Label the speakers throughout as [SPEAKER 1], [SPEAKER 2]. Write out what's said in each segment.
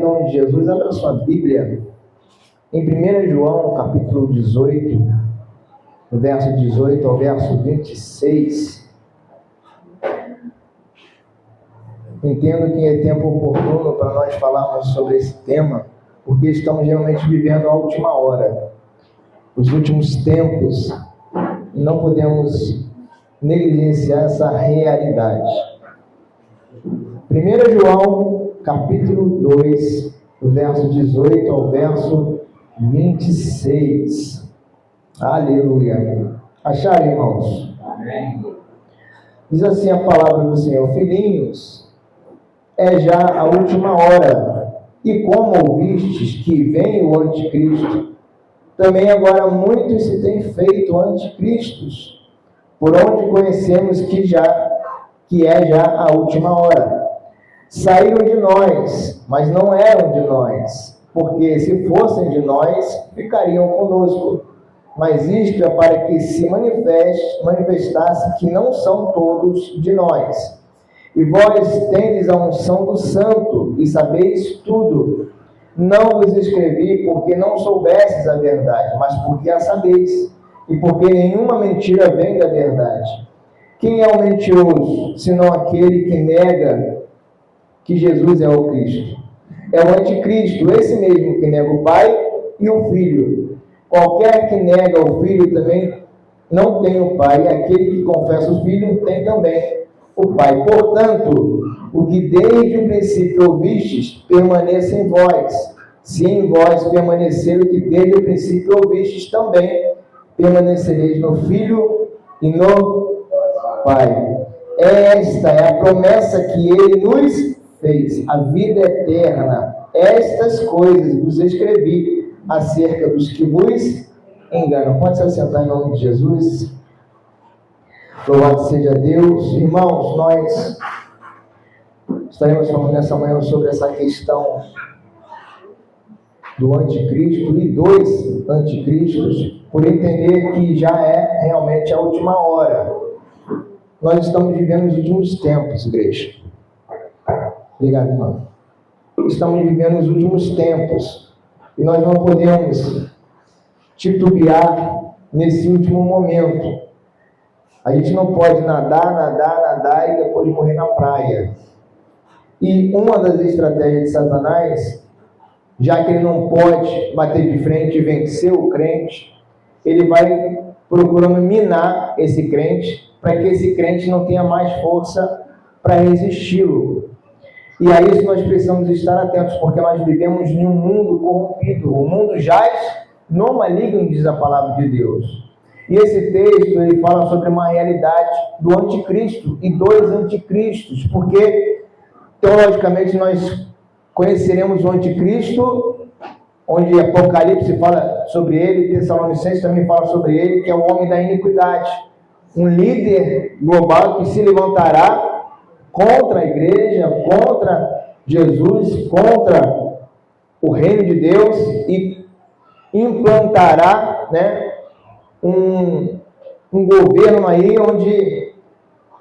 [SPEAKER 1] nome de Jesus, abra sua Bíblia em 1 João, capítulo 18, do verso 18 ao verso 26. Entendo que é tempo oportuno para nós falarmos sobre esse tema, porque estamos realmente vivendo a última hora, os últimos tempos, e não podemos negligenciar essa realidade. 1 João, capítulo 2, do verso 18 ao verso 26. Aleluia. Acharam, irmãos? Amém. Diz assim a palavra do Senhor: filhinhos, é já a última hora, e como ouvistes que vem o anticristo, também agora muitos se têm feito anticristos, por onde conhecemos que é já a última hora. Saíram de nós, mas não eram de nós, porque se fossem de nós, ficariam conosco. Mas isto é para que se manifestasse que não são todos de nós. E vós tendes a unção do Santo, e sabeis tudo. Não vos escrevi porque não soubesses a verdade, mas porque a sabeis, e porque nenhuma mentira vem da verdade. Quem é o mentiroso, senão aquele que nega que Jesus é o Cristo? É o anticristo, esse mesmo que nega o Pai e o Filho. Qualquer que nega o Filho também não tem o Pai, e aquele que confessa o Filho tem também o Pai. Portanto, o que desde o princípio ouvistes, permaneça em vós. Se em vós permanecer o que desde o princípio ouvistes, também permanecereis no Filho e no Pai. Esta é a promessa que Ele nos fez, a vida eterna. Estas coisas vos escrevi acerca dos que vos enganam. Pode se assentar em nome de Jesus. Louvado seja Deus. Irmãos, nós estaremos falando nessa manhã sobre essa questão do anticristo e dos anticristos, por entender que já é realmente a última hora. Nós estamos vivendo os últimos tempos, igreja. Obrigado, irmão. Estamos vivendo os últimos tempos e nós não podemos titubear nesse último momento. A gente não pode nadar e depois morrer na praia. E uma das estratégias de Satanás, já que ele não pode bater de frente e vencer o crente, ele vai procurando minar esse crente, para que esse crente não tenha mais força para resisti-lo. E a isso nós precisamos estar atentos, porque nós vivemos em um mundo corrompido. O mundo jaz no maligno, diz a palavra de Deus. E esse texto, ele fala sobre uma realidade do anticristo e dos anticristos, porque teologicamente nós conheceremos o anticristo, onde Apocalipse fala sobre ele, Tessalonicenses também fala sobre ele, que é o homem da iniquidade, um líder global que se levantará contra a igreja, contra Jesus, contra o reino de Deus e implantará, um governo aí onde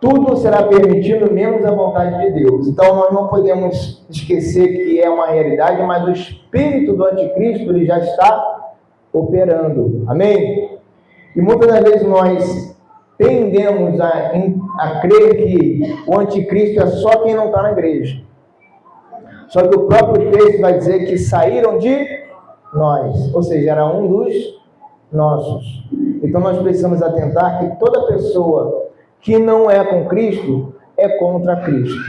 [SPEAKER 1] tudo será permitido, menos a vontade de Deus. Então nós não podemos esquecer que é uma realidade, mas o espírito do anticristo ele já está operando. Amém? E muitas das vezes nós tendemos a crer que o anticristo é só quem não está na igreja. Só que o próprio texto vai dizer que saíram de nós, ou seja, era um dos nossos. Então nós precisamos atentar que toda pessoa que não é com Cristo é contra Cristo.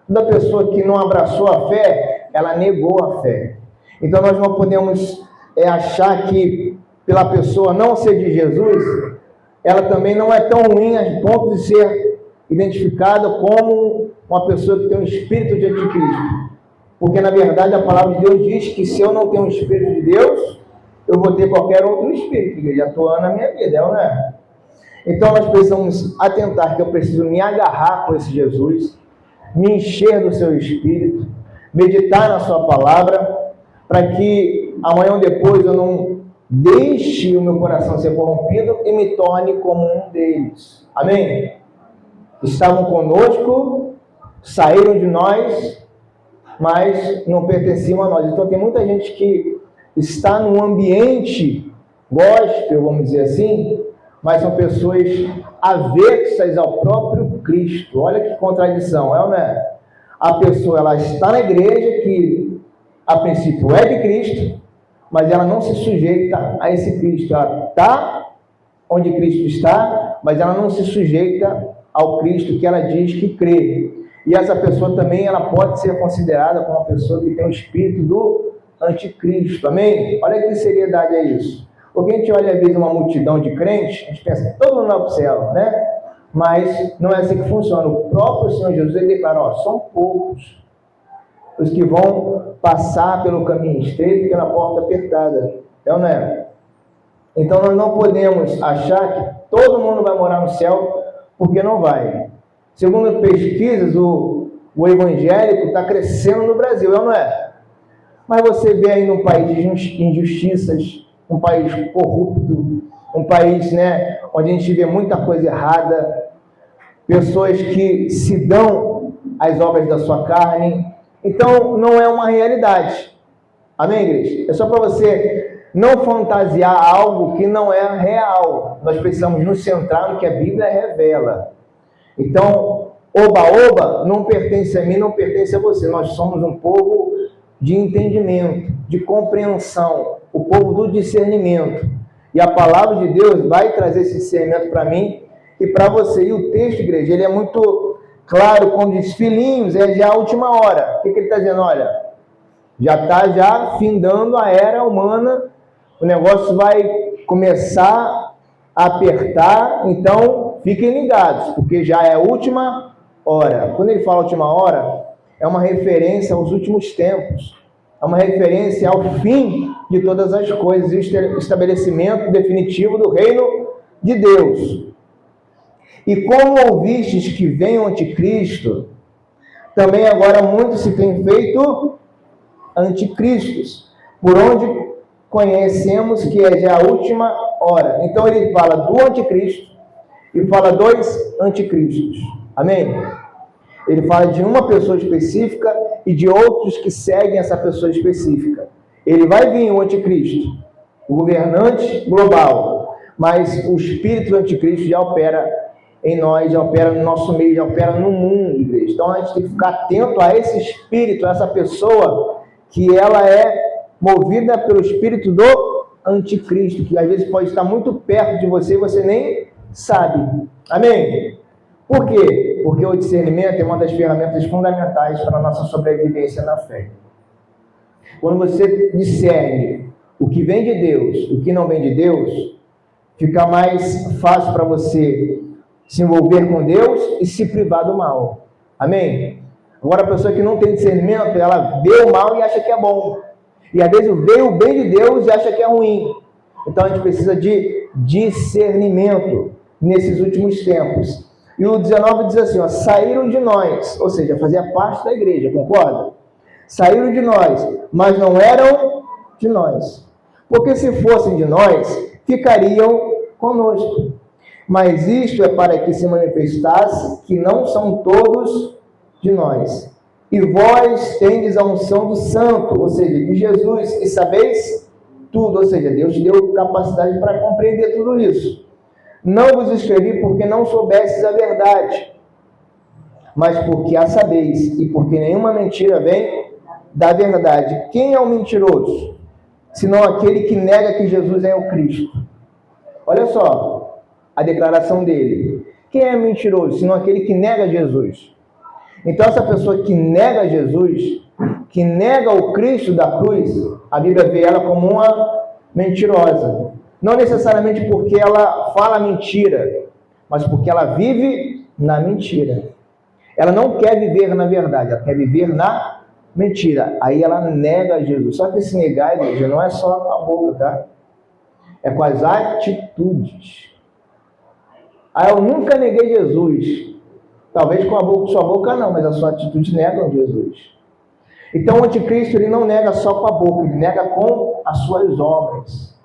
[SPEAKER 1] Toda pessoa que não abraçou a fé, ela negou a fé. Então nós não podemos achar que pela pessoa não ser de Jesus, ela também não é tão ruim a ponto de ser identificada como uma pessoa que tem um espírito de anticristo. Porque na verdade a palavra de Deus diz que se eu não tenho o espírito de Deus, eu vou ter qualquer outro espírito que já atuando na minha vida, não é? Então nós precisamos atentar que eu preciso me agarrar com esse Jesus, me encher do seu espírito, meditar na sua palavra, para que amanhã ou depois eu não deixe o meu coração ser corrompido e me torne como um deles. Amém? Estavam conosco, saíram de nós, mas não pertenciam a nós. Então tem muita gente que está num ambiente gospel, vamos dizer assim, mas são pessoas avessas ao próprio Cristo. Olha que contradição, é ou não é? A pessoa, ela está na igreja, que a princípio é de Cristo, mas ela não se sujeita a esse Cristo. Ela está onde Cristo está, mas ela não se sujeita ao Cristo que ela diz que crê. E essa pessoa também, ela pode ser considerada como uma pessoa que tem o espírito do anticristo. Amém? Olha que seriedade é isso. Porque a gente olha às vezes uma multidão de crentes, a gente pensa, todo mundo vai para o céu, né? Mas não é assim que funciona. O próprio Senhor Jesus, ele declara, ó, são poucos os que vão passar pelo caminho estreito e pela porta apertada. É ou não é? Então nós não podemos achar que todo mundo vai morar no céu, porque não vai. Segundo pesquisas, o evangélico está crescendo no Brasil, é ou não é? Mas você vê aí num país de injustiças, um país corrupto, um país, né, onde a gente vê muita coisa errada, pessoas que se dão às obras da sua carne. Então, não é uma realidade. Amém, igreja? É só para você não fantasiar algo que não é real. Nós precisamos nos centrar no que a Bíblia revela. Então, oba-oba não pertence a mim, não pertence a você. Nós somos um povo de entendimento, de compreensão, o povo do discernimento. E a palavra de Deus vai trazer esse discernimento para mim e para você. E o texto, igreja, ele é muito claro quando diz, filhinhos, é já a última hora. O que ele está dizendo? Olha, já está já findando a era humana, o negócio vai começar a apertar, então fiquem ligados, porque já é a última hora. Quando ele fala última hora, é uma referência aos últimos tempos, é uma referência ao fim de todas as coisas, e o estabelecimento definitivo do reino de Deus. E como ouvistes que vem o anticristo, também agora muitos se têm feito anticristos, por onde conhecemos que é já a última hora. Então ele fala do anticristo e fala dos anticristos. Amém? Ele fala de uma pessoa específica e de outros que seguem essa pessoa específica. Ele vai vir o anticristo, o governante global, mas o espírito do anticristo já opera em nós, já opera no nosso meio, já opera no mundo, igreja. Então a gente tem que ficar atento a esse espírito, a essa pessoa que ela é movida pelo espírito do anticristo, que às vezes pode estar muito perto de você e você nem sabe. Amém? Por quê? Porque o discernimento é uma das ferramentas fundamentais para a nossa sobrevivência na fé. Quando você discerne o que vem de Deus, o que não vem de Deus, fica mais fácil para você se envolver com Deus e se privar do mal. Amém? Agora, a pessoa que não tem discernimento, ela vê o mal e acha que é bom. E às vezes vê o bem de Deus e acha que é ruim. Então a gente precisa de discernimento nesses últimos tempos. E o 19 diz assim, ó, saíram de nós, ou seja, fazia parte da igreja, concorda? Saíram de nós, mas não eram de nós. Porque se fossem de nós, ficariam conosco. Mas isto é para que se manifestasse que não são todos de nós. E vós tendes a unção do Santo, ou seja, de Jesus, e sabeis tudo, ou seja, Deus te deu capacidade para compreender tudo isso. Não vos escrevi porque não soubestes a verdade, mas porque a sabeis, e porque nenhuma mentira vem da verdade. Quem é o mentiroso? Senão aquele que nega que Jesus é o Cristo. Olha só a declaração dele. Quem é mentiroso? Senão aquele que nega Jesus. Então essa pessoa que nega Jesus, que nega o Cristo da cruz, a Bíblia vê ela como uma mentirosa. Não necessariamente porque ela fala mentira, mas porque ela vive na mentira. Ela não quer viver na verdade, ela quer viver na mentira. Aí ela nega Jesus. Só que esse negar, igreja, não é só com a boca, tá? É com as atitudes. Ah, eu nunca neguei Jesus. Talvez com a boca, sua boca não, mas a sua atitude nega Jesus. Então o anticristo ele não nega só com a boca, ele nega com as suas obras.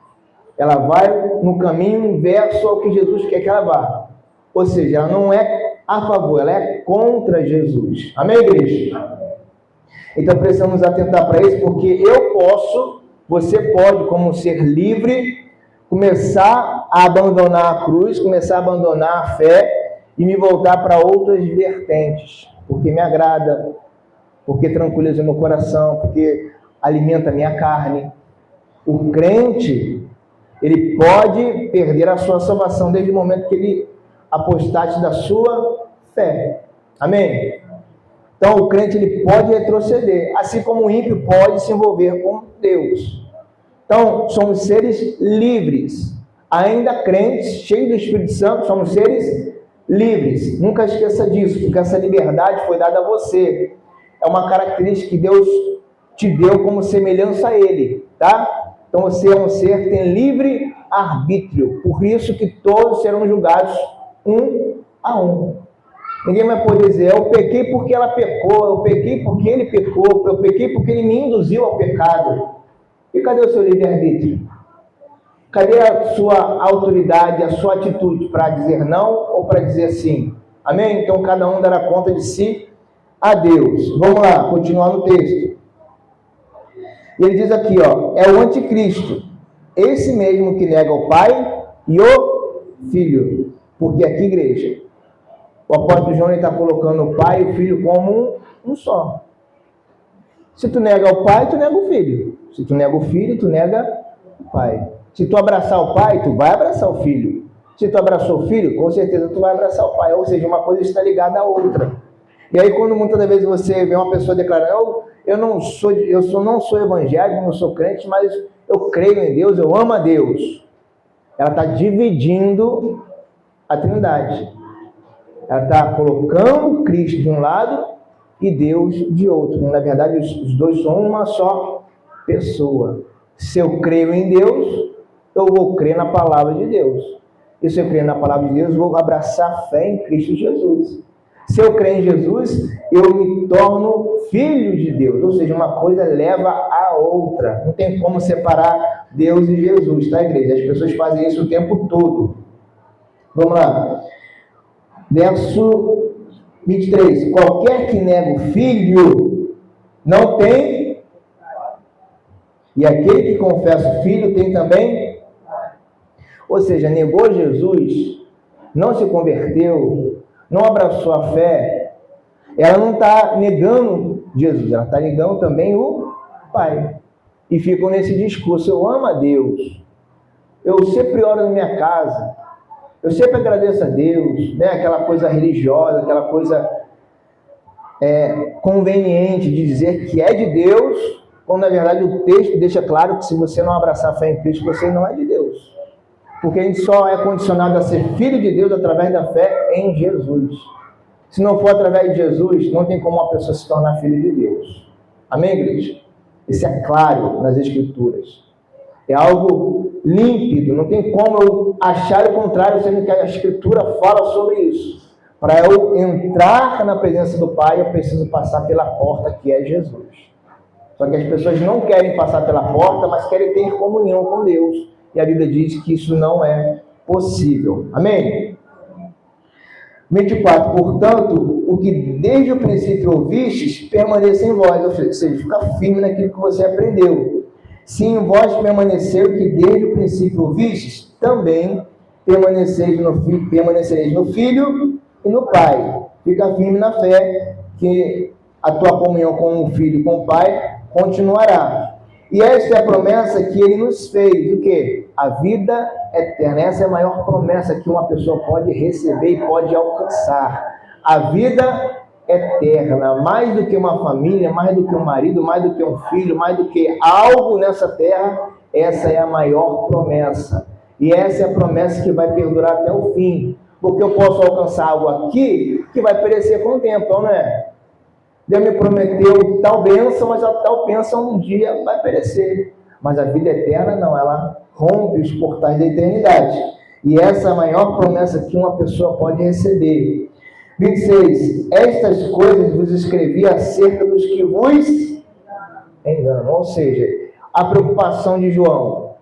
[SPEAKER 1] Ela vai no caminho inverso ao que Jesus quer que ela vá. Ou seja, ela não é a favor, ela é contra Jesus. Amém, igreja? Então precisamos atentar para isso, porque eu posso, você pode, como ser livre, começar a abandonar a cruz, começar a abandonar a fé e me voltar para outras vertentes, porque me agrada, porque tranquiliza meu coração, porque alimenta a minha carne. O crente, ele pode perder a sua salvação desde o momento que ele apostate da sua fé. Amém? Então o crente, ele pode retroceder, assim como o ímpio pode se envolver com Deus. Então somos seres livres, ainda crentes, cheios do Espírito Santo, somos seres livres. Nunca esqueça disso, porque essa liberdade foi dada a você. É uma característica que Deus te deu como semelhança a Ele, tá? Então você é um ser que tem livre arbítrio, por isso que todos serão julgados um a um. Ninguém vai poder dizer, eu pequei porque ela pecou, eu pequei porque ele pecou, eu pequei porque ele me induziu ao pecado. E cadê o seu livre-arbítrio? Cadê a sua autoridade, a sua atitude para dizer não ou para dizer sim? Amém? Então cada um dará conta de si a Deus. Vamos lá, continuar no texto. Ele diz aqui, ó, é o anticristo, esse mesmo que nega o Pai e o Filho. Porque aqui, igreja, o apóstolo João está colocando o Pai e o Filho como um só. Se tu nega o Pai, tu nega o Filho. Se tu nega o Filho, tu nega o Pai. Se tu abraçar o Pai, tu vai abraçar o Filho. Se tu abraçou o Filho, com certeza tu vai abraçar o Pai. Ou seja, uma coisa está ligada à outra. E aí quando muitas das vezes você vê uma pessoa declarando, eu não sou evangélico, não sou crente, mas eu creio em Deus, eu amo a Deus. Ela está dividindo a Trindade. Ela está colocando Cristo de um lado e Deus de outro. Na verdade, os dois são uma só pessoa. Se eu creio em Deus, eu vou crer na palavra de Deus. E se eu creio na palavra de Deus, eu vou abraçar a fé em Cristo Jesus. Se eu creio em Jesus, eu me torno filho de Deus. Ou seja, uma coisa leva a outra. Não tem como separar Deus e Jesus, tá, igreja? As pessoas fazem isso o tempo todo. Vamos lá. Verso 23. Qualquer que nega o filho não tem. E aquele que confessa o filho tem também. Ou seja, negou Jesus, não se converteu, não abraçou a fé, ela não está negando Jesus, ela está negando também o Pai. E ficam nesse discurso, eu amo a Deus, eu sempre oro na minha casa, eu sempre agradeço a Deus, né? Aquela coisa religiosa, aquela coisa conveniente de dizer que é de Deus, quando na verdade o texto deixa claro que se você não abraçar a fé em Cristo, você não é de Deus. Porque a gente só é condicionado a ser filho de Deus através da fé em Jesus. Se não for através de Jesus, não tem como uma pessoa se tornar filho de Deus. Amém, igreja? Isso é claro nas Escrituras. É algo límpido, não tem como eu achar o contrário, sendo que a Escritura fala sobre isso. Para eu entrar na presença do Pai, eu preciso passar pela porta que é Jesus. Só que as pessoas não querem passar pela porta, mas querem ter comunhão com Deus. E a Bíblia diz que isso não é possível. Amém? 24. Portanto, o que desde o princípio ouvistes, permaneça em vós. Ou seja, fica firme naquilo que você aprendeu. Se em vós permanecer o que desde o princípio ouvistes, também permanecereis no Filho e no Pai. Fica firme na fé, que a tua comunhão com o Filho e com o Pai continuará. E esta é a promessa que Ele nos fez, o quê? A vida eterna. Essa é a maior promessa que uma pessoa pode receber e pode alcançar. A vida eterna, mais do que uma família, mais do que um marido, mais do que um filho, mais do que algo nessa terra, essa é a maior promessa. E essa é a promessa que vai perdurar até o fim. Porque eu posso alcançar algo aqui que vai perecer com o tempo, não é? Deus me prometeu tal bênção, mas a tal bênção um dia vai perecer. Mas a vida eterna não, ela rompe os portais da eternidade. E essa é a maior promessa que uma pessoa pode receber. 26. Estas coisas vos escrevi acerca dos que vos enganam. Ou seja, a preocupação de João.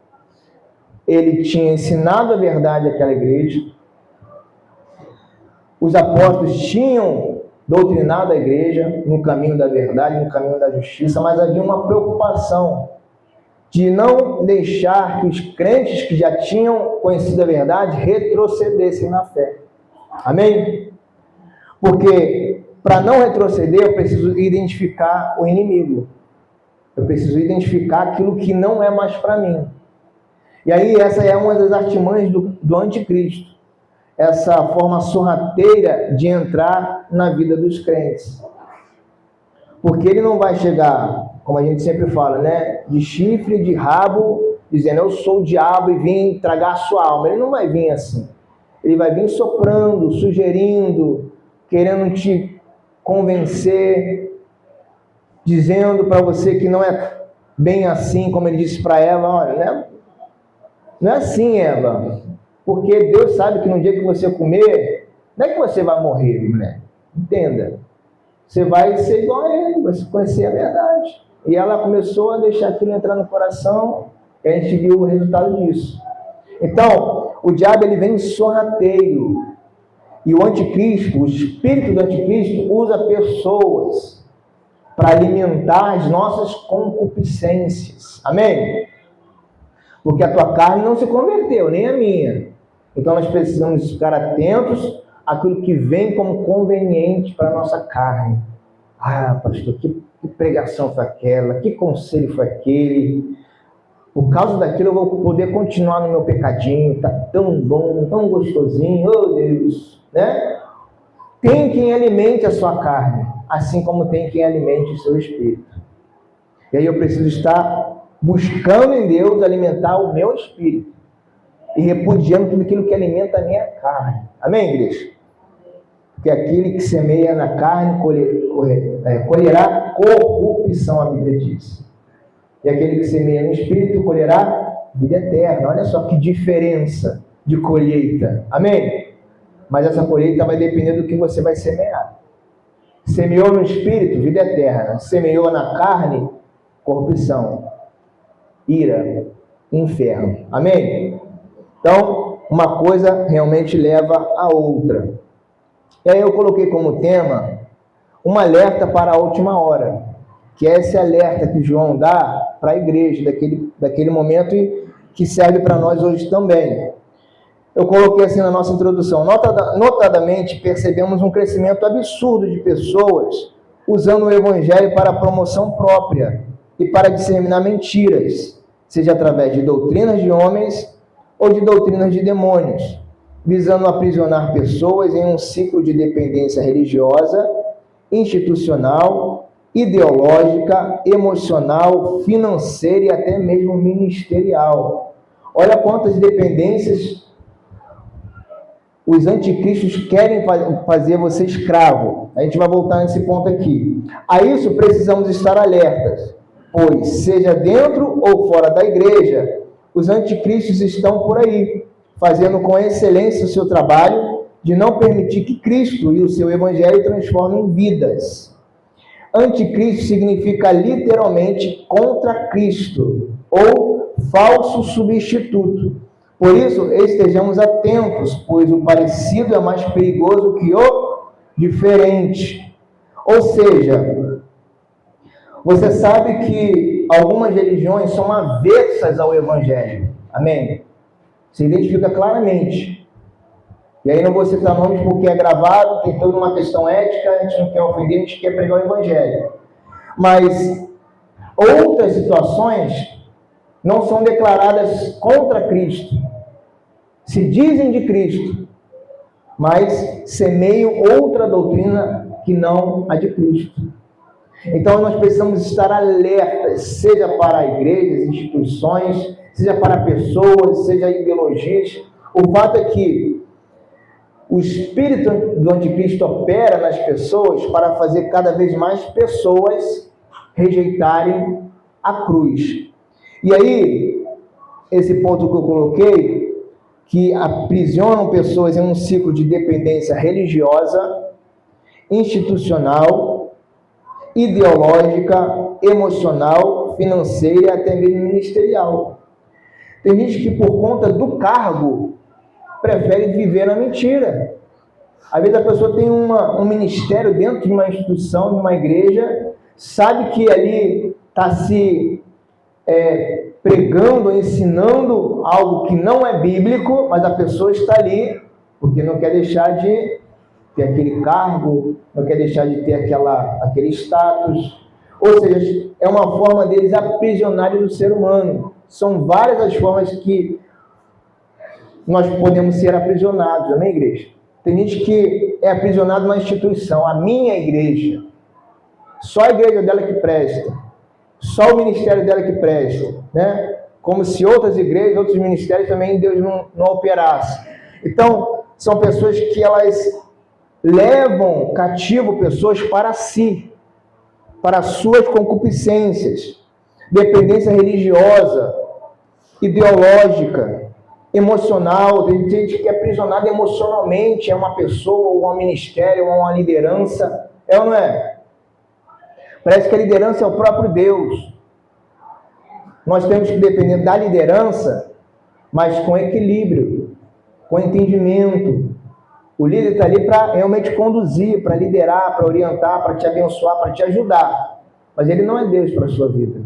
[SPEAKER 1] Ele tinha ensinado a verdade àquela igreja. Os apóstolos tinham doutrinado a igreja no caminho da verdade, no caminho da justiça, mas havia uma preocupação de não deixar que os crentes que já tinham conhecido a verdade retrocedessem na fé. Amém? Porque para não retroceder, eu preciso identificar o inimigo. Eu preciso identificar aquilo que não é mais para mim. E aí essa é uma das artimanhas do anticristo. Essa forma sorrateira de entrar na vida dos crentes. Porque ele não vai chegar, como a gente sempre fala, né, de chifre, de rabo, dizendo eu sou o diabo e vim tragar a sua alma. Ele não vai vir assim. Ele vai vir soprando, sugerindo, querendo te convencer, dizendo para você que não é bem assim, como ele disse para Eva, olha, não é assim, Eva, porque Deus sabe que no dia que você comer, não é que você vai morrer, mulher, entenda, você vai ser igual a ele, vai conhecer a verdade. E ela começou a deixar aquilo entrar no coração, e a gente viu o resultado disso. Então, o diabo ele vem sorrateiro, e o anticristo, o espírito do anticristo, usa pessoas para alimentar as nossas concupiscências. Amém? Porque a tua carne não se converteu, nem a minha. Então nós precisamos ficar atentos àquilo que vem como conveniente para a nossa carne. Ah, pastor, que pregação foi aquela? Que conselho foi aquele? Por causa daquilo eu vou poder continuar no meu pecadinho. Está tão bom, tão gostosinho. Oh Deus, né? Tem quem alimente a sua carne, assim como tem quem alimente o seu espírito. E aí eu preciso estar buscando em Deus alimentar o meu espírito e repudiando tudo aquilo que alimenta a minha carne. Amém, igreja? Porque aquele que semeia na carne colherá corrupção, a Bíblia diz. E aquele que semeia no espírito colherá vida eterna. Olha só que diferença de colheita. Amém? Mas essa colheita vai depender do que você vai semear. Semeou no espírito, vida eterna. Semeou na carne, corrupção, ira, inferno. Amém? Então, uma coisa realmente leva a outra. E aí eu coloquei como tema um alerta para a última hora, que é esse alerta que João dá para a igreja daquele momento e que serve para nós hoje também. Eu coloquei assim na nossa introdução, notadamente percebemos um crescimento absurdo de pessoas usando o evangelho para promoção própria e para disseminar mentiras, seja através de doutrinas de homens ou de doutrinas de demônios, visando aprisionar pessoas em um ciclo de dependência religiosa, institucional, ideológica, emocional, financeira e até mesmo ministerial. Olha quantas dependências os anticristos querem fazer você escravo. A gente vai voltar nesse ponto aqui. A isso precisamos estar alertas, pois, seja dentro ou fora da igreja, os anticristos estão por aí, fazendo com excelência o seu trabalho de não permitir que Cristo e o seu evangelho transformem vidas. Anticristo significa literalmente contra Cristo, ou falso substituto. Por isso, estejamos atentos, pois o parecido é mais perigoso que o diferente. Ou seja, você sabe que algumas religiões são avessas ao evangelho. Amém? Se identifica claramente. E aí não vou citar nomes porque é gravado, tem toda uma questão ética, a gente não quer ofender, a gente quer pregar o evangelho. Mas outras situações não são declaradas contra Cristo. Se dizem de Cristo, mas semeiam outra doutrina que não a de Cristo. Então nós precisamos estar alertas, seja para igrejas, instituições, seja para pessoas, seja ideologias. O fato é que o espírito do anticristo opera nas pessoas para fazer cada vez mais pessoas rejeitarem a cruz. E aí, esse ponto que eu coloquei, que aprisionam pessoas em um ciclo de dependência religiosa, institucional, ideológica, emocional, financeira e até mesmo ministerial. Tem gente que por conta do cargo prefere viver na mentira. Às vezes a pessoa tem um ministério dentro de uma instituição, de uma igreja, sabe que ali está se pregando, ensinando algo que não é bíblico, mas a pessoa está ali porque não quer deixar de ter aquele cargo, não quer deixar de ter aquele status. Ou seja, é uma forma deles aprisionarem o ser humano. São várias as formas que nós podemos ser aprisionados, amém, igreja? Tem gente que é aprisionado na instituição, a minha igreja. Só a igreja dela que presta. Só o ministério dela que presta, né? Como se outras igrejas, outros ministérios também Deus não operasse. Então, são pessoas que elas levam cativo pessoas para si, para suas concupiscências, dependência religiosa, ideológica, emocional. Tem gente que é aprisionada emocionalmente, é uma pessoa, ou um ministério, ou uma liderança, é ou não é? Parece que a liderança é o próprio Deus. Nós temos que depender da liderança, mas com equilíbrio, com entendimento. O líder está ali para realmente conduzir, para liderar, para orientar, para te abençoar, para te ajudar. Mas ele não é Deus para a sua vida.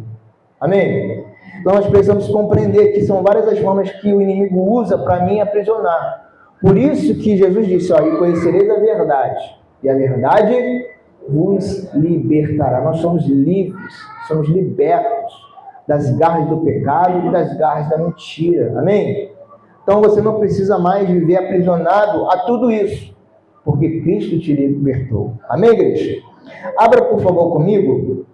[SPEAKER 1] Amém? Então nós precisamos compreender que são várias as formas que o inimigo usa para me aprisionar. Por isso que Jesus disse, e conhecereis a verdade, e a verdade vos libertará. Nós somos livres, somos libertos das garras do pecado e das garras da mentira. Amém? Então você não precisa mais viver aprisionado a tudo isso, porque Cristo te libertou. Amém, igreja? Abra, por favor, comigo,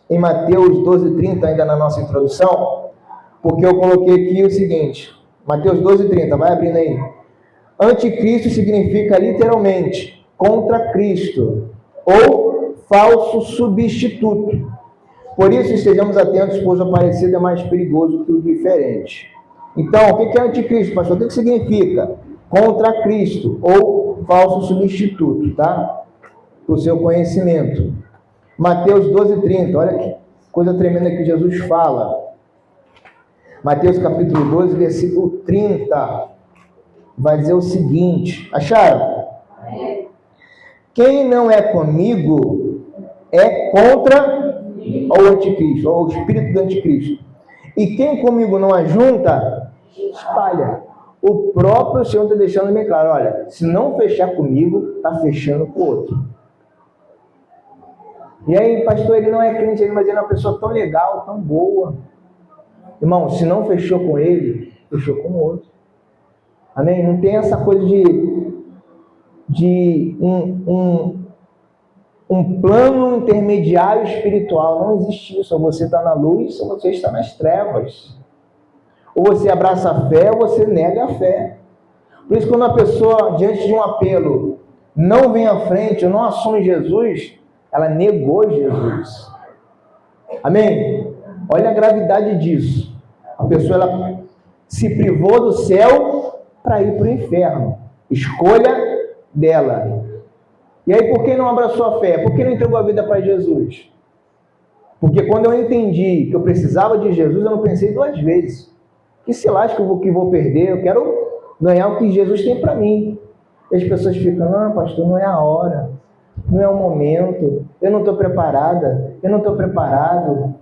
[SPEAKER 1] em Mateus 12:30, ainda na nossa introdução, porque eu coloquei aqui o seguinte, Mateus 12:30, vai abrindo aí. Anticristo significa literalmente contra Cristo, ou falso substituto. Por isso, estejamos atentos, pois o parecido é mais perigoso que o diferente. Então, o que é anticristo, pastor? O que significa? Contra Cristo, ou falso substituto, tá? O seu conhecimento. Mateus 12:30, olha que coisa tremenda que Jesus fala. Mateus capítulo 12, versículo 30, vai dizer o seguinte, acharam? Quem não é comigo é contra o anticristo, ou o espírito do anticristo. E quem comigo não ajunta, espalha. O próprio Senhor está deixando bem claro, olha, se não fechar comigo, está fechando com o outro. E aí, pastor, ele não é crente, mas ele é uma pessoa tão legal, tão boa. Irmão, se não fechou com ele, fechou com o outro. Amém? Não tem essa coisa de um plano intermediário espiritual. Não existe isso. Ou você está na luz, ou você está nas trevas. Ou você abraça a fé, ou você nega a fé. Por isso, quando uma pessoa, diante de um apelo, não vem à frente, ou não assume Jesus, ela negou Jesus. Amém? Olha a gravidade disso. A pessoa ela se privou do céu para ir para o inferno. Escolha dela. E aí, por que não abraçou a fé? Por que não entregou a vida para Jesus? Porque quando eu entendi que eu precisava de Jesus, eu não pensei duas vezes. Que se lasca que vou perder, eu quero ganhar o que Jesus tem para mim. E as pessoas ficam, pastor, não é a hora, não é o momento, eu não estou preparada, eu não estou preparado,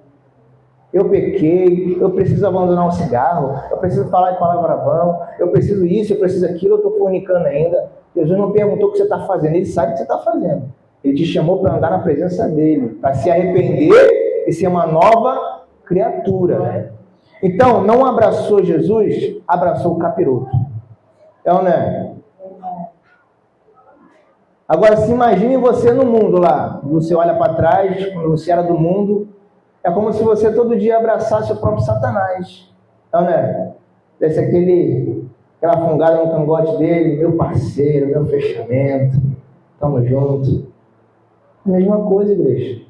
[SPEAKER 1] eu pequei, eu preciso abandonar o cigarro, eu preciso falar de palavrão, eu preciso isso, eu preciso aquilo, eu estou fornicando ainda. Jesus não perguntou o que você está fazendo, ele sabe o que você está fazendo. Ele te chamou para andar na presença dele, para se arrepender e ser uma nova criatura. Então, não abraçou Jesus, abraçou o capiroto. É ou não é? Agora, se imagine você no mundo lá. Você olha para trás, quando você era do mundo, é como se você todo dia abraçasse o próprio Satanás. É ou não é? Desse aquela fungada no cangote dele, meu parceiro, meu fechamento, tamo junto. Mesma coisa, igreja.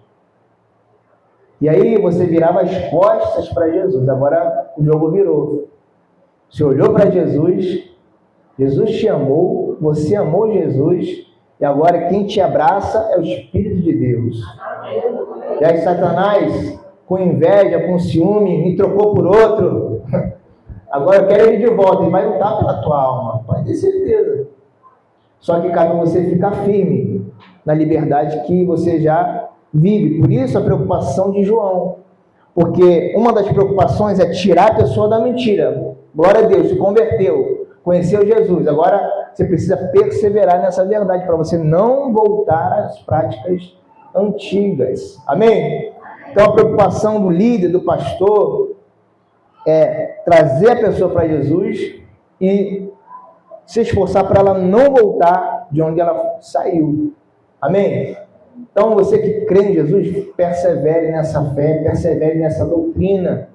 [SPEAKER 1] E aí você virava as costas para Jesus. Agora o jogo virou. Você olhou para Jesus, Jesus te amou, você amou Jesus, e agora quem te abraça é o Espírito de Deus. E aí Satanás, com inveja, com ciúme, me trocou por outro. Agora eu quero ele de volta, ele vai lutar pela tua alma, pode ter certeza. Só que cabe você ficar firme na liberdade que você já vive. Por isso a preocupação de João. Porque uma das preocupações é tirar a pessoa da mentira. Glória a Deus, se converteu, conheceu Jesus. Agora você precisa perseverar nessa verdade para você não voltar às práticas antigas. Amém? Então a preocupação do líder, do pastor, é trazer a pessoa para Jesus e se esforçar para ela não voltar de onde ela saiu. Amém? Então, você que crê em Jesus, persevere nessa fé, persevere nessa doutrina.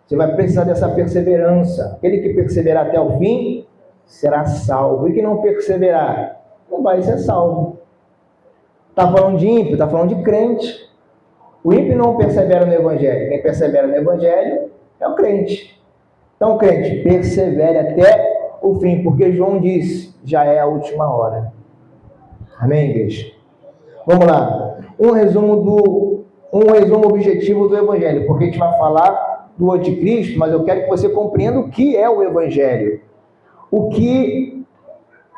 [SPEAKER 1] Você vai precisar dessa perseverança. Aquele que perseverar até o fim, será salvo. E que não perseverar, não vai ser salvo. Está falando de ímpio, está falando de crente. O ímpio não persevera no Evangelho. Quem persevera no Evangelho é o crente. Então, crente, persevere até o fim, porque João disse, já é a última hora. Amém, igreja? Vamos lá. Um resumo objetivo do Evangelho, porque a gente vai falar do anticristo, mas eu quero que você compreenda o que é o Evangelho. O que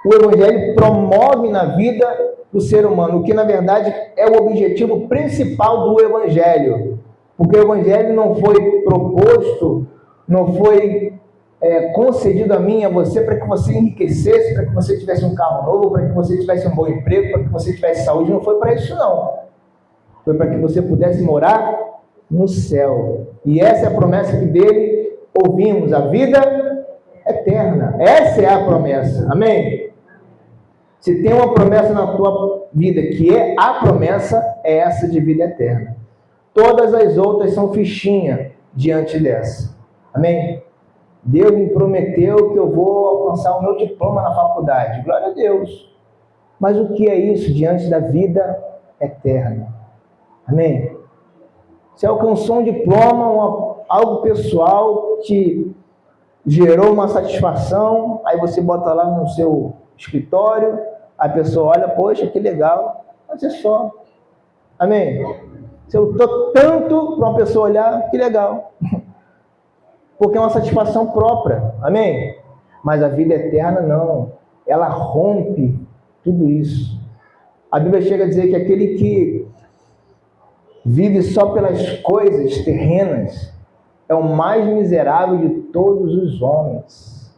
[SPEAKER 1] o Evangelho promove na vida do ser humano, o que na verdade é o objetivo principal do Evangelho. Porque o Evangelho não foi proposto, não foi concedido a mim e a você para que você enriquecesse, para que você tivesse um carro novo, para que você tivesse um bom emprego, para que você tivesse saúde. Não foi para isso, não. Foi para que você pudesse morar no céu. E essa é a promessa que dele ouvimos, a vida eterna. Essa é a promessa. Amém? Se tem uma promessa na tua vida que é a promessa, é essa de vida eterna. Todas as outras são fichinha diante dessa. Amém? Deus me prometeu que eu vou alcançar o meu diploma na faculdade. Glória a Deus. Mas o que é isso diante da vida eterna? Amém? Você alcançou um diploma, algo pessoal que gerou uma satisfação, aí você bota lá no seu escritório, a pessoa olha, poxa, que legal, mas é só. Amém? Se eu estou tanto para uma pessoa olhar, que legal. Porque é uma satisfação própria, amém? Mas a vida eterna não, ela rompe tudo isso. A Bíblia chega a dizer que aquele que vive só pelas coisas terrenas é o mais miserável de todos os homens.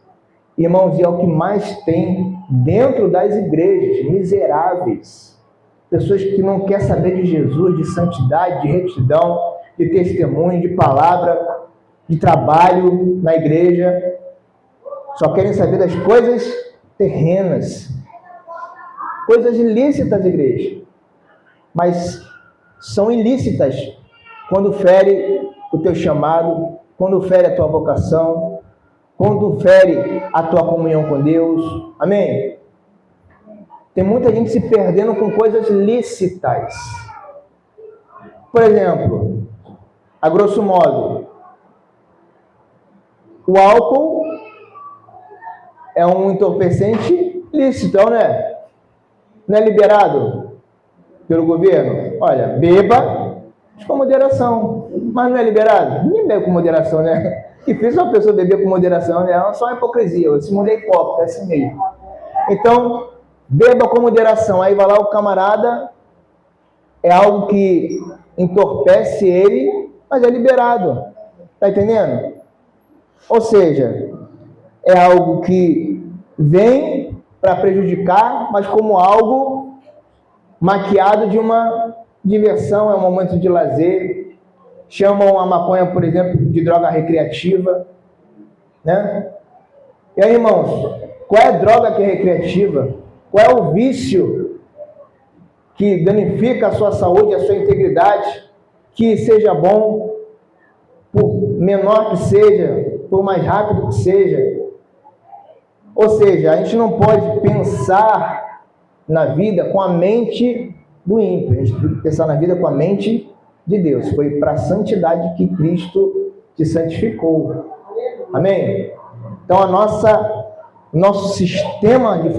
[SPEAKER 1] Irmãos, e é o que mais tem dentro das igrejas, miseráveis. Pessoas que não querem saber de Jesus, de santidade, de retidão, de testemunho, de palavra, de trabalho na igreja, só querem saber das coisas terrenas, coisas ilícitas, igreja, mas são ilícitas quando fere o teu chamado, quando fere a tua vocação, quando fere a tua comunhão com Deus, amém? Tem muita gente se perdendo com coisas lícitas. Por exemplo, a grosso modo, o álcool é um entorpecente lícito, não é? Não é liberado pelo governo? Olha, beba com moderação, mas não é liberado? Ninguém bebe com moderação, né? Difícil uma pessoa beber com moderação, né? É só uma hipocrisia, esse mundo é hipócrita, é assim mesmo. Então, beba com moderação, aí vai lá o camarada, é algo que entorpece ele, mas é liberado, tá entendendo? Ou seja, é algo que vem para prejudicar, mas como algo maquiado de uma diversão, é um momento de lazer. Chamam a maconha, por exemplo, de droga recreativa, né? E aí, irmãos, qual é a droga que é recreativa? Qual é o vício que danifica a sua saúde, a sua integridade, que seja bom, por menor que seja, por mais rápido que seja? Ou seja, a gente não pode pensar na vida com a mente do ímpio, a gente tem que pensar na vida com a mente de Deus. Foi para a santidade que Cristo te santificou. Amém? Então, nosso sistema de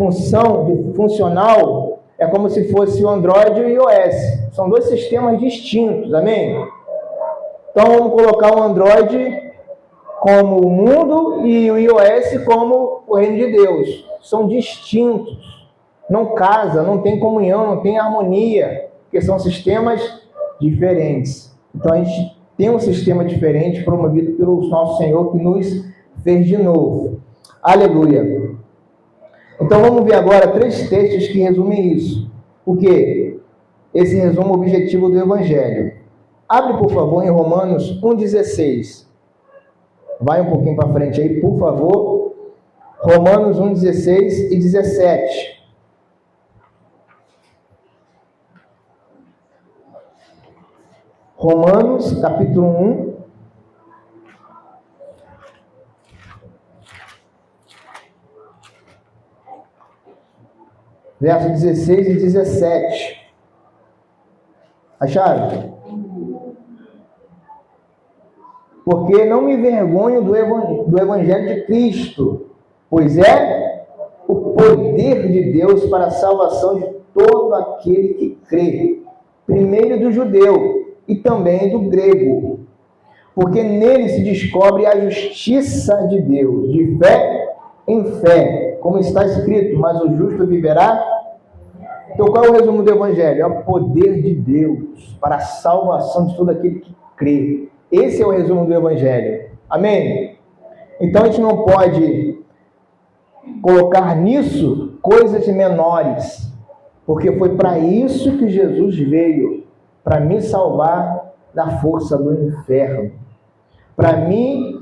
[SPEAKER 1] funcional é como se fosse o Android e o iOS. São dois sistemas distintos, amém? Então, vamos colocar o Android como o mundo e o iOS como o reino de Deus. São distintos. não casa, não tem comunhão, não tem harmonia, porque são sistemas diferentes. Então a gente tem um sistema diferente promovido pelo nosso Senhor que nos fez de novo. Aleluia. Então vamos ver agora 3 textos que resumem isso. Porque esse resumo é o objetivo do Evangelho. Abre, por favor, em Romanos 1,16. Vai um pouquinho para frente aí, por favor. Romanos 1,16 e 17. Romanos, capítulo 1. Versos 16 e 17. Acharam? Porque não me envergonho do Evangelho de Cristo, pois é o poder de Deus para a salvação de todo aquele que crê, primeiro do judeu e também do grego, porque nele se descobre a justiça de Deus, de fé em fé, como está escrito, mas o justo viverá. Então qual é o resumo do Evangelho? É o poder de Deus para a salvação de todo aquele que crê. Esse é o resumo do Evangelho. Amém? Então a gente não pode colocar nisso coisas menores, porque foi para isso que Jesus veio, para me salvar da força do inferno, para me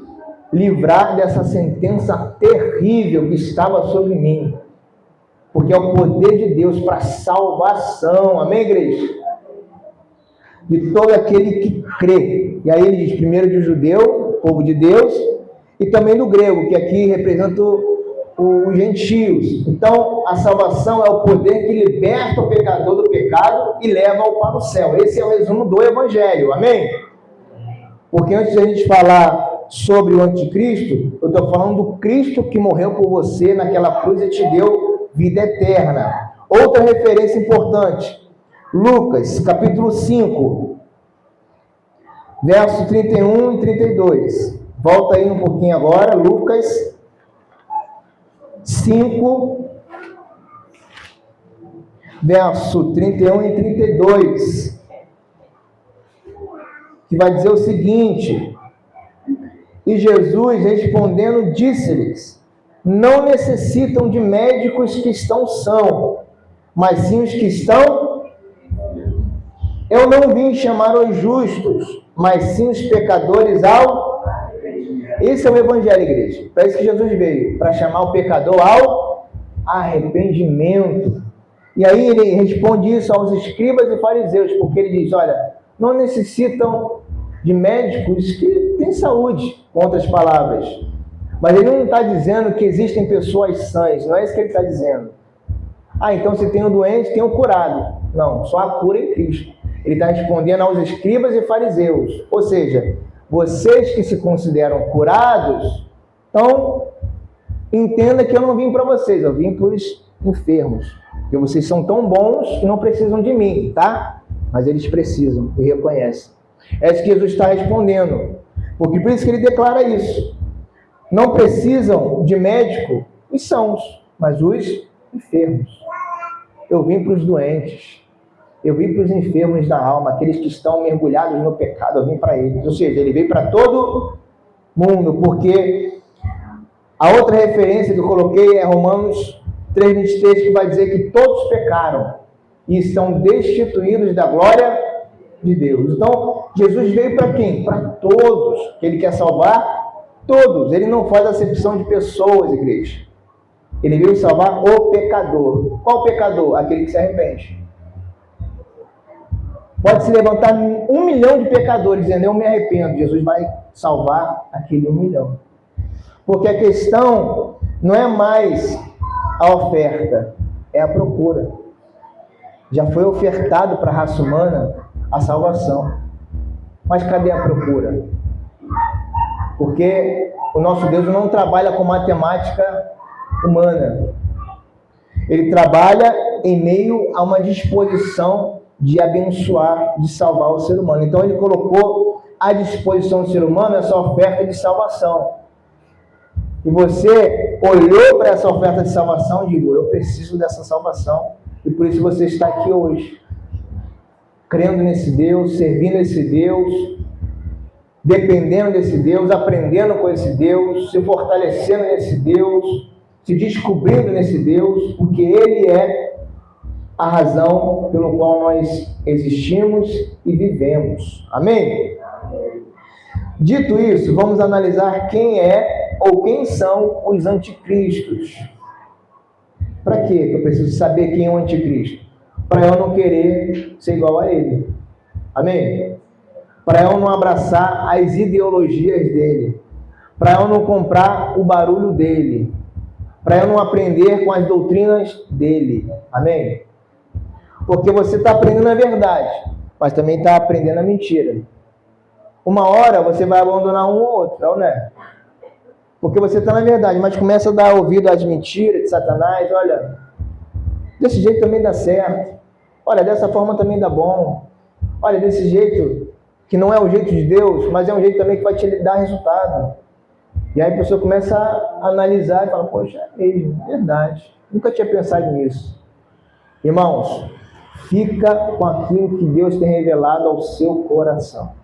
[SPEAKER 1] livrar dessa sentença terrível que estava sobre mim, porque é o poder de Deus para a salvação, amém, igreja? De todo aquele que crê. E aí ele diz, primeiro do judeu, povo de Deus, e também do grego, que aqui representa os gentios. Então, a salvação é o poder que liberta o pecador do pecado e leva-o para o céu. Esse é o resumo do Evangelho, amém? Porque antes de a gente falar sobre o anticristo, eu estou falando do Cristo que morreu por você naquela cruz e te deu vida eterna. Outra referência importante, Lucas, capítulo 5, verso 31 e 32. Volta aí um pouquinho agora, Lucas 5, verso 31 e 32, que vai dizer o seguinte: e Jesus respondendo disse-lhes, não necessitam de médicos que estão sãos, mas sim os que estão. Eu não vim chamar os justos, mas sim os pecadores ao. Esse é o Evangelho, igreja. Para isso que Jesus veio, para chamar o pecador ao arrependimento. E aí ele responde isso aos escribas e fariseus, porque ele diz, olha, não necessitam de médicos que têm saúde, com outras palavras. Mas ele não está dizendo que existem pessoas sãs, não é isso que ele está dizendo. Ah, então se tem um doente, tem um curado. Não, só a cura em Cristo. Ele está respondendo aos escribas e fariseus. Ou seja, vocês que se consideram curados, então entenda que eu não vim para vocês, eu vim para os enfermos. Porque vocês são tão bons que não precisam de mim, tá? Mas eles precisam e reconhecem. É isso que Jesus está respondendo. Porque por isso que ele declara isso. Não precisam de médico os sãos, mas os enfermos. Eu vim para os doentes. Eu vim para os enfermos da alma, aqueles que estão mergulhados no pecado, eu vim para eles. Ou seja, ele veio para todo mundo, porque a outra referência que eu coloquei é Romanos 3,23, que vai dizer que todos pecaram e estão destituídos da glória de Deus. Então, Jesus veio para quem? Para todos, que ele quer salvar todos. Ele não faz acepção de pessoas, igreja. Ele veio salvar o pecador. Qual pecador? Aquele que se arrepende. Pode se levantar 1 milhão de pecadores dizendo, eu me arrependo. Jesus vai salvar aquele 1 milhão. Porque a questão não é mais a oferta, é a procura. Já foi ofertado para a raça humana a salvação. Mas cadê a procura? Porque o nosso Deus não trabalha com matemática humana. Ele trabalha em meio a uma disposição de abençoar, de salvar o ser humano. Então ele colocou à disposição do ser humano essa oferta de salvação. E você olhou para essa oferta de salvação e disse: eu preciso dessa salvação. E por isso você está aqui hoje, crendo nesse Deus, servindo esse Deus, dependendo desse Deus, aprendendo com esse Deus, se fortalecendo nesse Deus, se descobrindo nesse Deus, porque Ele é a razão pelo qual nós existimos e vivemos. Amém? Dito isso, vamos analisar quem é ou quem são os anticristos. Para quê que eu preciso saber quem é o anticristo? Para eu não querer ser igual a ele. Amém? Para eu não abraçar as ideologias dele. Para eu não comprar o barulho dele. Para eu não aprender com as doutrinas dele. Amém? Porque você está aprendendo a verdade, mas também está aprendendo a mentira. Uma hora você vai abandonar um ou outro, não é? Porque você está na verdade, mas começa a dar ouvido às mentiras de Satanás. Olha, desse jeito também dá certo. Olha, dessa forma também dá bom. Olha, desse jeito, que não é o jeito de Deus, mas é um jeito também que vai te dar resultado. E aí a pessoa começa a analisar e fala: poxa, é mesmo, verdade. Nunca tinha pensado nisso. Irmãos, fica com aquilo que Deus tem revelado ao seu coração.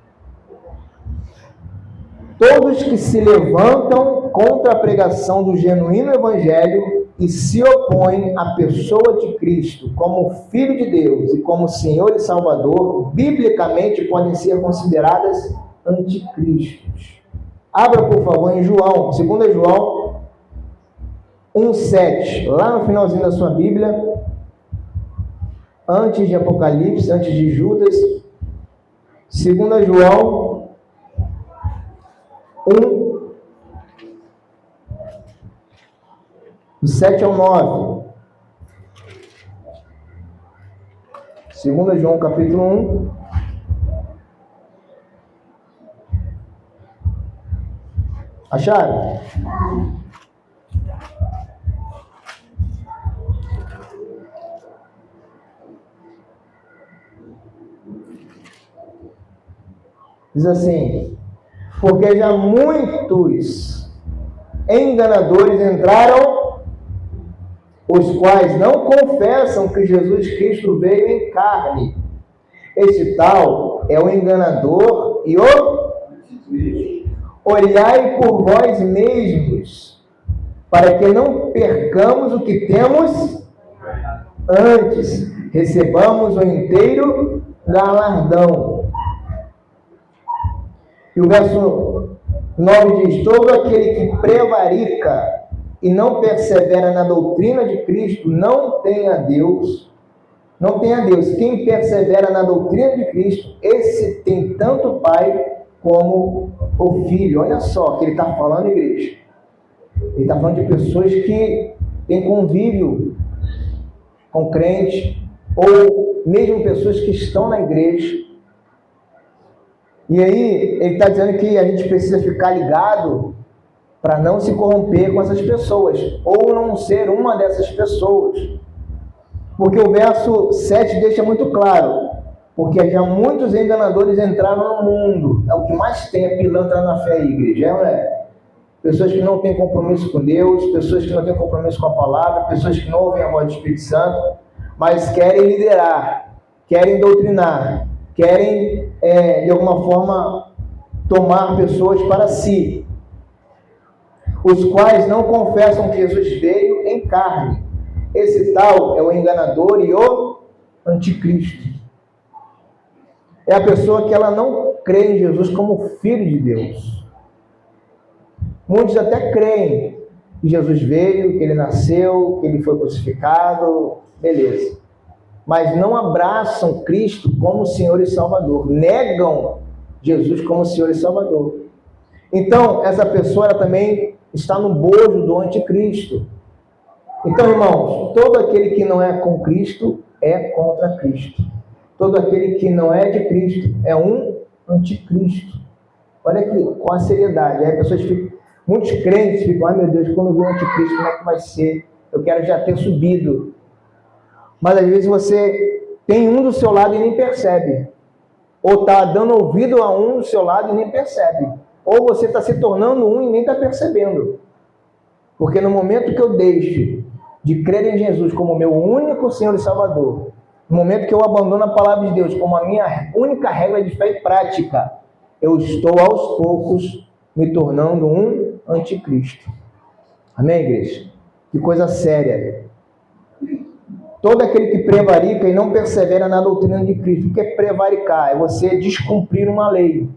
[SPEAKER 1] Todos que se levantam contra a pregação do genuíno evangelho e se opõem à pessoa de Cristo como Filho de Deus e como Senhor e Salvador, biblicamente podem ser consideradas anticristos. Abra, por favor, em João, 2 João 1,7, lá no finalzinho da sua Bíblia, antes de Apocalipse, antes de Judas. 2 João 1, do 7 ao 9. 2 João capítulo 1. Acharam? Diz assim: porque já muitos enganadores entraram, os quais não confessam que Jesus Cristo veio em carne. Esse tal é o enganador e o olhai por vós mesmos, para que não percamos o que temos antes, recebamos o inteiro galardão. E o verso 9 diz: todo aquele que prevarica e não persevera na doutrina de Cristo não tem a Deus. Não tem a Deus. Quem persevera na doutrina de Cristo, esse tem tanto o Pai como o Filho. Olha só o que ele está falando, igreja. Ele está falando de pessoas que têm convívio com crente, ou mesmo pessoas que estão na igreja. E aí, ele está dizendo que a gente precisa ficar ligado para não se corromper com essas pessoas, ou não ser uma dessas pessoas. Porque o verso 7 deixa muito claro: porque já muitos enganadores entraram no mundo. É o que mais tem, é pilantra na fé, igreja, não é? Pessoas que não têm compromisso com Deus, pessoas que não têm compromisso com a palavra, pessoas que não ouvem a voz do Espírito Santo, mas querem liderar, querem doutrinar, querem, de alguma forma, tomar pessoas para si, os quais não confessam que Jesus veio em carne. Esse tal é o enganador e o anticristo. É a pessoa que ela não crê em Jesus como Filho de Deus. Muitos até creem que Jesus veio, que ele nasceu, que ele foi crucificado, beleza. Mas não abraçam Cristo como Senhor e Salvador. Negam Jesus como Senhor e Salvador. Então, essa pessoa ela também está no bojo do anticristo. Então, irmãos, todo aquele que não é com Cristo é contra Cristo. Todo aquele que não é de Cristo é um anticristo. Olha aqui, com a seriedade. Aí pessoas ficam, muitos crentes ficam: ai meu Deus, quando vir o anticristo, como é que vai ser? Eu quero já ter subido. Mas às vezes você tem um do seu lado e nem percebe. Ou está dando ouvido a um do seu lado e nem percebe. Ou você está se tornando um e nem está percebendo. Porque no momento que eu deixo de crer em Jesus como meu único Senhor e Salvador, no momento que eu abandono a palavra de Deus como a minha única regra de fé e prática, eu estou aos poucos me tornando um anticristo. Amém, igreja? Que coisa séria. Todo aquele que prevarica e não persevera na doutrina de Cristo. O que é prevaricar? É você descumprir uma lei.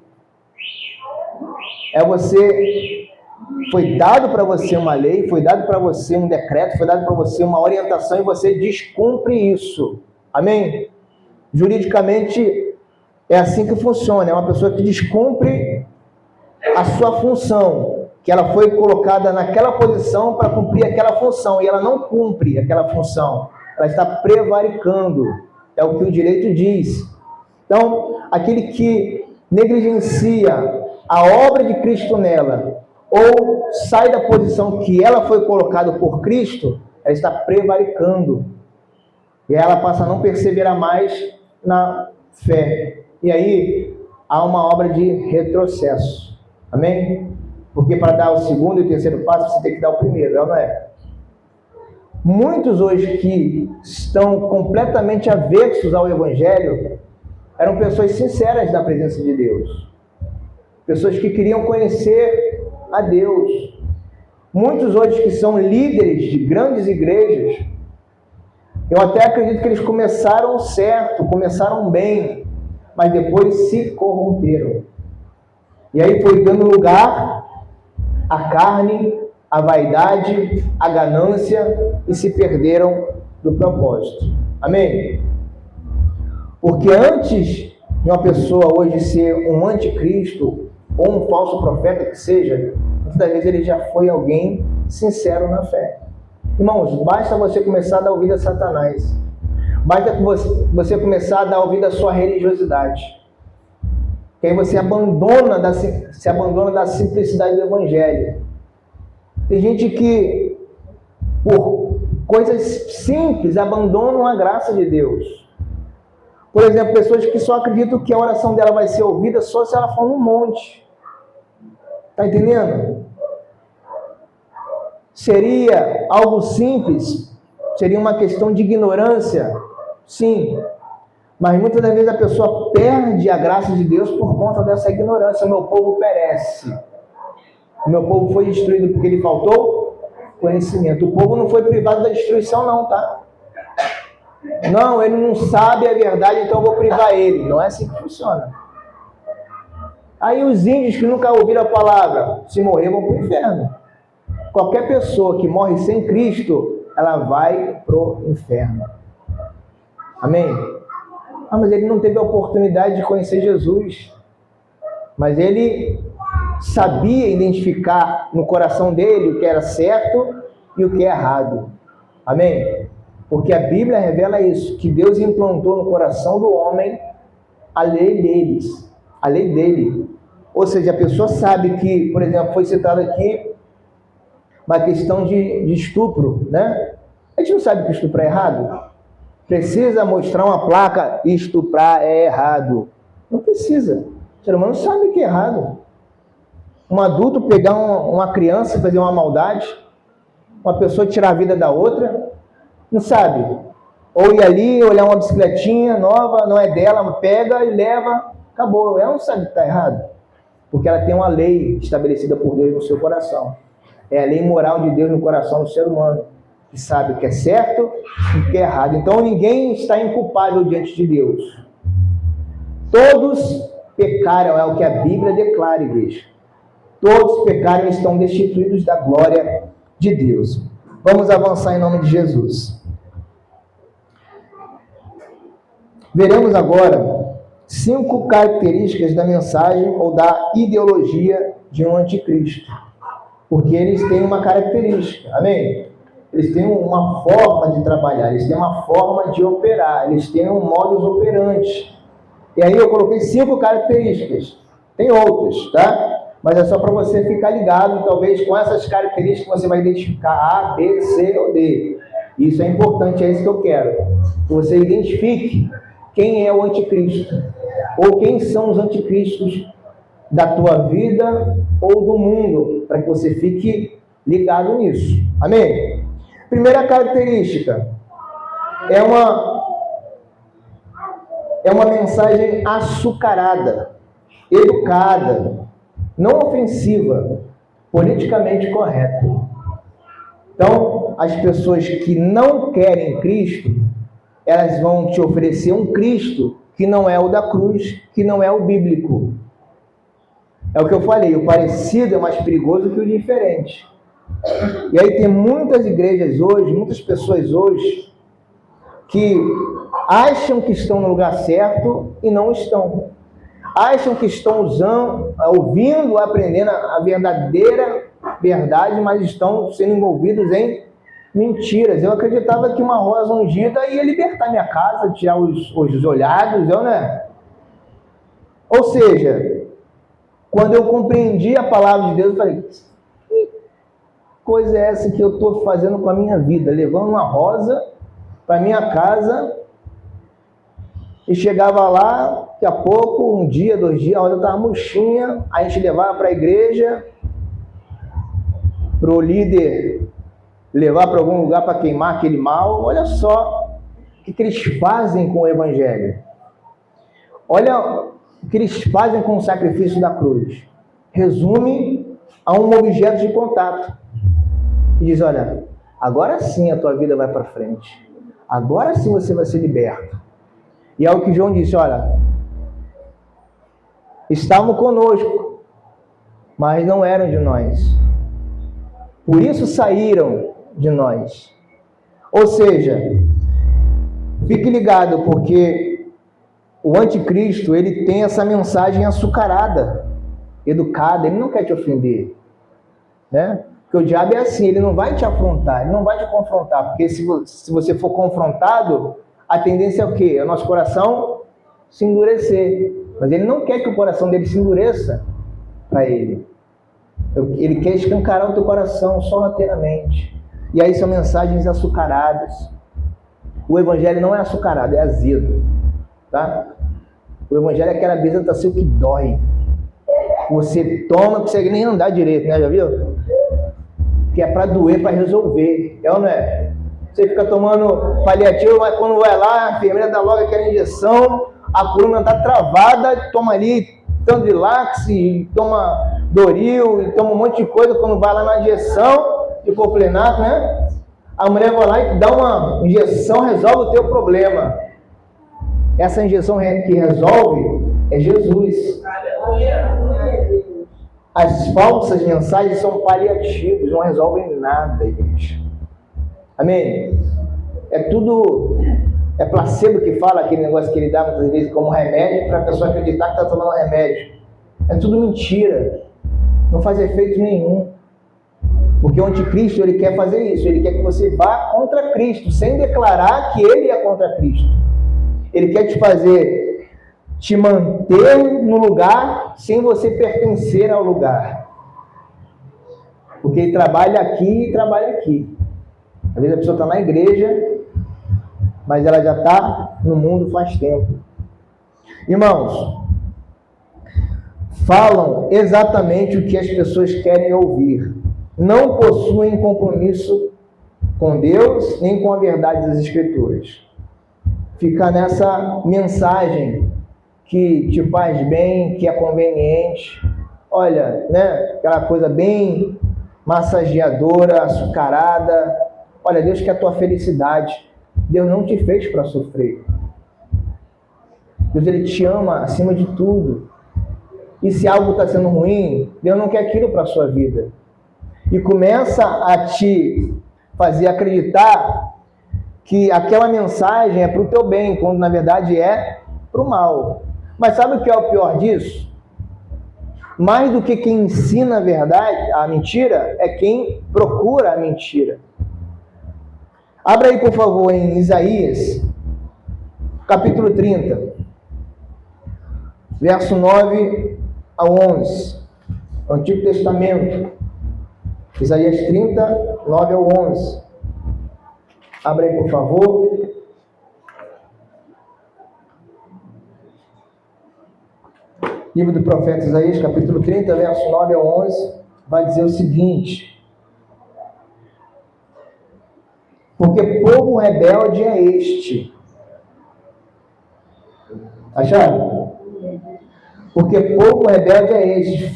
[SPEAKER 1] Foi dado para você uma lei, foi dado para você um decreto, foi dado para você uma orientação e você descumpre isso. Amém? Juridicamente é assim que funciona. É uma pessoa que descumpre a sua função, que ela foi colocada naquela posição para cumprir aquela função, e ela não cumpre aquela função. Ela está prevaricando. É o que o direito diz. Então, aquele que negligencia a obra de Cristo nela, ou sai da posição que ela foi colocada por Cristo, ela está prevaricando. E ela passa a não perseverar mais na fé. E aí há uma obra de retrocesso. Amém? Porque para dar o segundo e o terceiro passo, você tem que dar o primeiro, não é? Muitos hoje que estão completamente avessos ao Evangelho eram pessoas sinceras na presença de Deus. Pessoas que queriam conhecer a Deus. Muitos hoje que são líderes de grandes igrejas, eu até acredito que eles começaram certo, começaram bem, mas depois se corromperam. E aí foi dando lugar à carne, à vaidade, à ganância, e se perderam do propósito. Amém? Porque antes de uma pessoa hoje ser um anticristo, ou um falso profeta que seja, muitas vezes ele já foi alguém sincero na fé. Irmãos, basta você começar a dar ouvido a Satanás. Basta você começar a dar ouvido à sua religiosidade. Que aí você se abandona da simplicidade do Evangelho. Tem gente que, por coisas simples, abandonam a graça de Deus. Por exemplo, pessoas que só acreditam que a oração dela vai ser ouvida só se ela for num monte. Está entendendo? Seria algo simples? Seria uma questão de ignorância? Sim. Mas muitas das vezes a pessoa perde a graça de Deus por conta dessa ignorância. O meu povo perece. O meu povo foi destruído porque lhe faltou conhecimento. O povo não foi privado da destruição não, tá? Não, ele não sabe a verdade, então eu vou privar ele. Não é assim que funciona. Aí os índios que nunca ouviram a palavra, se morrer, vão para o inferno. Qualquer pessoa que morre sem Cristo, ela vai para o inferno. Amém? Ah, mas ele não teve a oportunidade de conhecer Jesus. Mas ele sabia identificar no coração dele o que era certo e o que é errado. Amém? Porque a Bíblia revela isso, que Deus implantou no coração do homem a lei deles, a lei dele. Ou seja, a pessoa sabe que, por exemplo, foi citado aqui uma questão de estupro, né? A gente não sabe que estuprar é errado? Precisa mostrar uma placa, estuprar é errado. Não precisa. O ser humano sabe que é errado. Um adulto pegar uma criança e fazer uma maldade, uma pessoa tirar a vida da outra, não sabe. Ou ir ali, olhar uma bicicletinha nova, não é dela, pega e leva, acabou. Ela não sabe que está errado. Porque ela tem uma lei estabelecida por Deus no seu coração. É a lei moral de Deus no coração do ser humano, que sabe o que é certo e o que é errado. Então ninguém está inculpável diante de Deus. Todos pecaram, é o que a Bíblia declara, igreja. Todos pecaram e estão destituídos da glória de Deus. Vamos avançar em nome de Jesus. Veremos agora 5 características da mensagem ou da ideologia de um anticristo. Porque eles têm uma característica, amém? Eles têm uma forma de trabalhar, eles têm uma forma de operar, eles têm um modus operandi. E aí eu coloquei 5 características. Tem outras, tá? Mas é só para você ficar ligado, talvez com essas características você vai identificar A, B, C ou D. Isso é importante, é isso que eu quero. Que você identifique quem é o anticristo, ou quem são os anticristos da tua vida ou do mundo, para que você fique ligado nisso. Amém? Primeira característica é uma mensagem açucarada, educada, não ofensiva, politicamente correta. Então, as pessoas que não querem Cristo, elas vão te oferecer um Cristo que não é o da cruz, que não é o bíblico. É o que eu falei, o parecido é mais perigoso que o diferente. E aí tem muitas igrejas hoje, muitas pessoas hoje, que acham que estão no lugar certo e não estão. Acham que estão ouvindo, aprendendo a verdadeira verdade, mas estão sendo envolvidos em mentiras. Eu acreditava que uma rosa ungida ia libertar minha casa, tirar os olhados, né? Ou seja, quando eu compreendi a palavra de Deus, eu falei, que coisa é essa que eu estou fazendo com a minha vida? Levando uma rosa para minha casa e chegava lá, daqui a pouco, um dia, 2 dias, a rosa estava murchinha, a gente levava para a igreja, para o líder levar para algum lugar para queimar aquele mal. Olha só o que eles fazem com o evangelho. Olha o que eles fazem com o sacrifício da cruz. Resume a um objeto de contato. E diz, olha, agora sim a tua vida vai para frente. Agora sim você vai ser liberto. E é o que João disse, olha, estavam conosco, mas não eram de nós. Por isso saíram de nós. Ou seja, fique ligado, porque o anticristo, ele tem essa mensagem açucarada, educada, ele não quer te ofender, né? Porque o diabo é assim, ele não vai te afrontar, ele não vai te confrontar, porque se você for confrontado, a tendência é o quê? É o nosso coração se endurecer. Mas ele não quer que o coração dele se endureça para ele. Ele quer escancarar o teu coração sorrateiramente. E aí são mensagens açucaradas. O evangelho não é açucarado, é azedo. Tá? O evangelho é aquela bezetacil que dói. Você toma, não consegue nem andar direito, né? Já viu? Que é para doer, para resolver. É ou não é? Você fica tomando paliativo, mas quando vai lá, a enfermeira dá logo aquela injeção, a coluna está travada, toma ali tanto de Laxe, toma Doril, e toma um monte de coisa. Quando vai lá na injeção de clofenaco, né? A mulher vai lá e dá uma injeção, resolve o teu problema. Essa injeção que resolve é Jesus. As falsas mensagens são paliativos, não resolvem nada, igreja. Amém? É placebo que fala, aquele negócio que ele dá muitas vezes como remédio, para a pessoa acreditar que está tomando remédio. É tudo mentira. Não faz efeito nenhum. Porque o anticristo, ele quer fazer isso. Ele quer que você vá contra Cristo, sem declarar que ele é contra Cristo. Ele quer te manter no lugar, sem você pertencer ao lugar. Porque ele trabalha aqui e trabalha aqui. Às vezes a pessoa está na igreja, mas ela já está no mundo faz tempo. Irmãos, falam exatamente o que as pessoas querem ouvir. Não possuem compromisso com Deus, nem com a verdade das Escrituras. Fica nessa mensagem que te faz bem, que é conveniente. Olha, né? Aquela coisa bem massageadora, açucarada. Olha, Deus quer a tua felicidade. Deus não te fez para sofrer. Deus, ele te ama acima de tudo. E se algo está sendo ruim, Deus não quer aquilo para a sua vida. E começa a te fazer acreditar que aquela mensagem é para o teu bem, quando na verdade é para o mal. Mas sabe o que é o pior disso? Mais do que quem ensina a verdade, a mentira, é quem procura a mentira. Abra aí, por favor, em Isaías, capítulo 30, verso 9 ao 11. Antigo Testamento. Isaías 30, 9 ao 11. Abra aí, por favor. Livro do profeta Isaías, capítulo 30, verso 9 ao 11, vai dizer o seguinte: Porque povo rebelde é este. Acharam? Porque povo rebelde é este.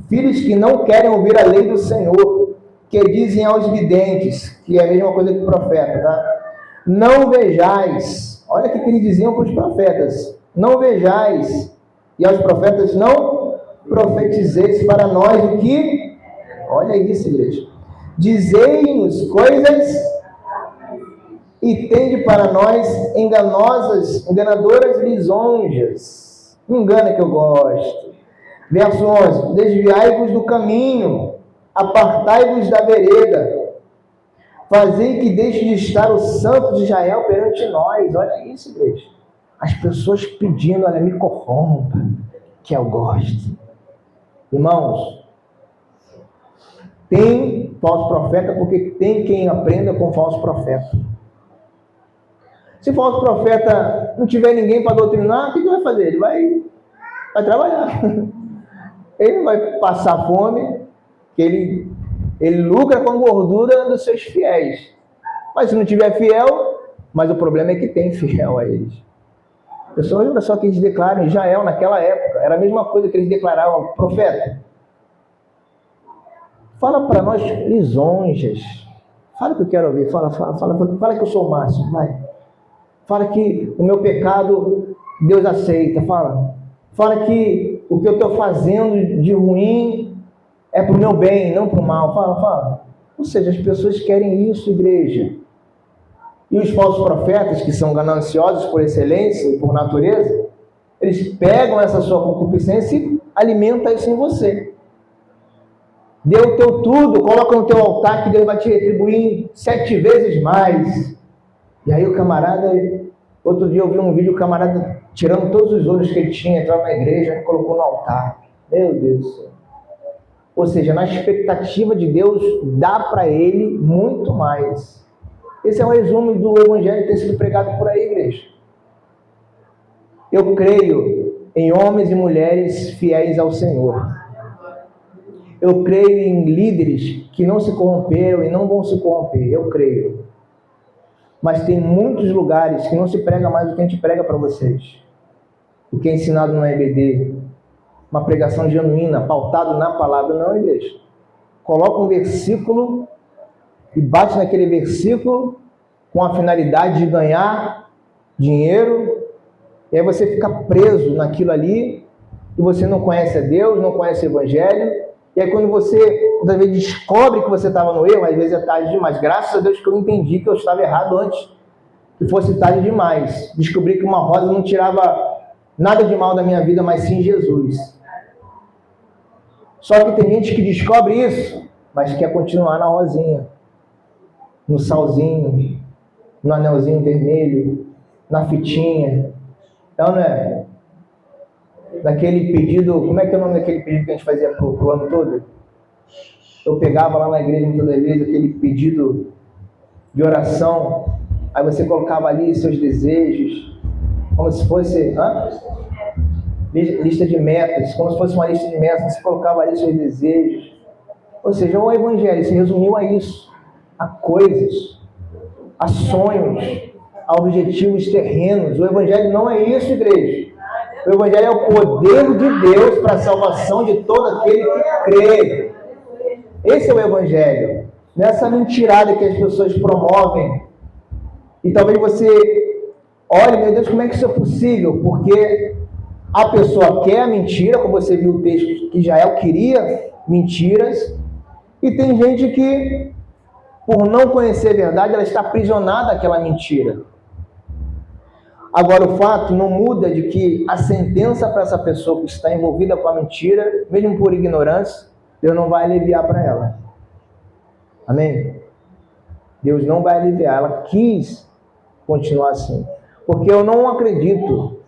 [SPEAKER 1] Filhos que não querem ouvir a lei do Senhor, que dizem aos videntes, que é a mesma coisa que o profeta, tá? Não vejais. Olha o que eles diziam para os profetas. Não vejais. E aos profetas não profetizeis para nós o que... Olha isso, igreja. Dizei-nos coisas e tende para nós enganadoras lisonjas. Me engana que eu gosto. Verso 11. Desviai-vos do caminho, apartai-vos da vereda, fazei que deixe de estar o santo de Israel perante nós. Olha isso, igreja. As pessoas pedindo, olha, me corrompa, que eu gosto. Irmãos, tem falso profeta porque tem quem aprenda com falso profeta. Se falso profeta não tiver ninguém para doutrinar, o que ele vai fazer? Ele vai trabalhar. Ele não vai passar fome, que ele lucra com a gordura dos seus fiéis. Mas se não tiver fiel, mas o problema é que tem fiel a eles. Pessoas, olha só que eles declaram em Israel naquela época. Era a mesma coisa que eles declaravam, profeta. Fala para nós lisonjas. Fala que eu quero ouvir. Fala que eu sou o máximo. Vai. Fala que o meu pecado Deus aceita. Fala que o que eu estou fazendo de ruim é para o meu bem, não para o mal. Fala. Ou seja, as pessoas querem isso, igreja. E os falsos profetas, que são gananciosos por excelência e por natureza, eles pegam essa sua concupiscência e alimentam isso em você. Dê o teu tudo, coloca no teu altar que Deus vai te retribuir 7 vezes mais. E aí o camarada, outro dia eu vi um vídeo, o camarada tirando todos os ouros que ele tinha, entrando na igreja e colocou no altar. Meu Deus do céu. Ou seja, na expectativa de Deus, dá para ele muito mais. Esse é um resumo do evangelho que tem sido pregado por aí, igreja. Eu creio em homens e mulheres fiéis ao Senhor. Eu creio em líderes que não se corromperam e não vão se corromper. Eu creio. Mas tem muitos lugares que não se prega mais do que a gente prega para vocês. O que é ensinado no EBD. Uma pregação genuína, pautado na palavra. Não, igreja. Coloca um versículo e bate naquele versículo com a finalidade de ganhar dinheiro. E aí você fica preso naquilo ali e você não conhece a Deus, não conhece o evangelho. E aí quando você, às vezes, descobre que você estava no erro, às vezes é tarde demais. Graças a Deus que eu entendi que eu estava errado antes que fosse tarde demais. Descobri que uma rosa não tirava nada de mal da minha vida, mas sim Jesus. Só que tem gente que descobre isso, mas quer continuar na rosinha, no salzinho, no anelzinho vermelho, na fitinha. Então, né? Naquele pedido, como é que é o nome daquele pedido que a gente fazia pro ano todo? Eu pegava lá na igreja muitas vezes aquele pedido de oração, aí você colocava ali seus desejos, como se fosse lista de metas, como se fosse uma lista de metas, você colocava ali seus desejos. Ou seja, o evangelho se resumiu a isso, a coisas, a sonhos, a objetivos terrenos. O evangelho não é isso, igreja. O evangelho é o poder de Deus para a salvação de todo aquele que crê. Esse é o evangelho. Nessa mentirada que as pessoas promovem. E talvez você olhe, meu Deus, como é que isso é possível? Porque a pessoa quer a mentira, como você viu o texto, que Israel queria mentiras. E tem gente que, por não conhecer a verdade, ela está aprisionada àquela mentira. Agora, o fato não muda de que a sentença para essa pessoa que está envolvida com a mentira, mesmo por ignorância, Deus não vai aliviar para ela. Amém? Deus não vai aliviar. Ela quis continuar assim. Porque eu não acredito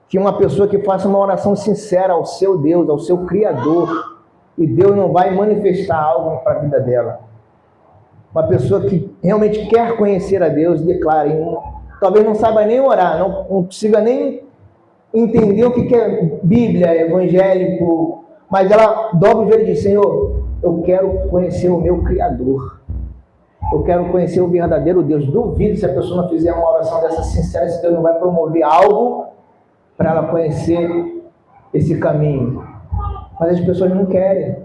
[SPEAKER 1] que uma pessoa que faça uma oração sincera ao seu Deus, ao seu Criador, e Deus não vai manifestar algo para a vida dela. Uma pessoa que realmente quer conhecer a Deus, declara, talvez não saiba nem orar, não consiga nem entender o que é Bíblia, evangélico, mas ela dobra o joelho e diz: Senhor, eu quero conhecer o meu Criador. Eu quero conhecer o verdadeiro Deus. Duvido se a pessoa não fizer uma oração dessa sincera, se Deus não vai promover algo para ela conhecer esse caminho. Mas as pessoas não querem.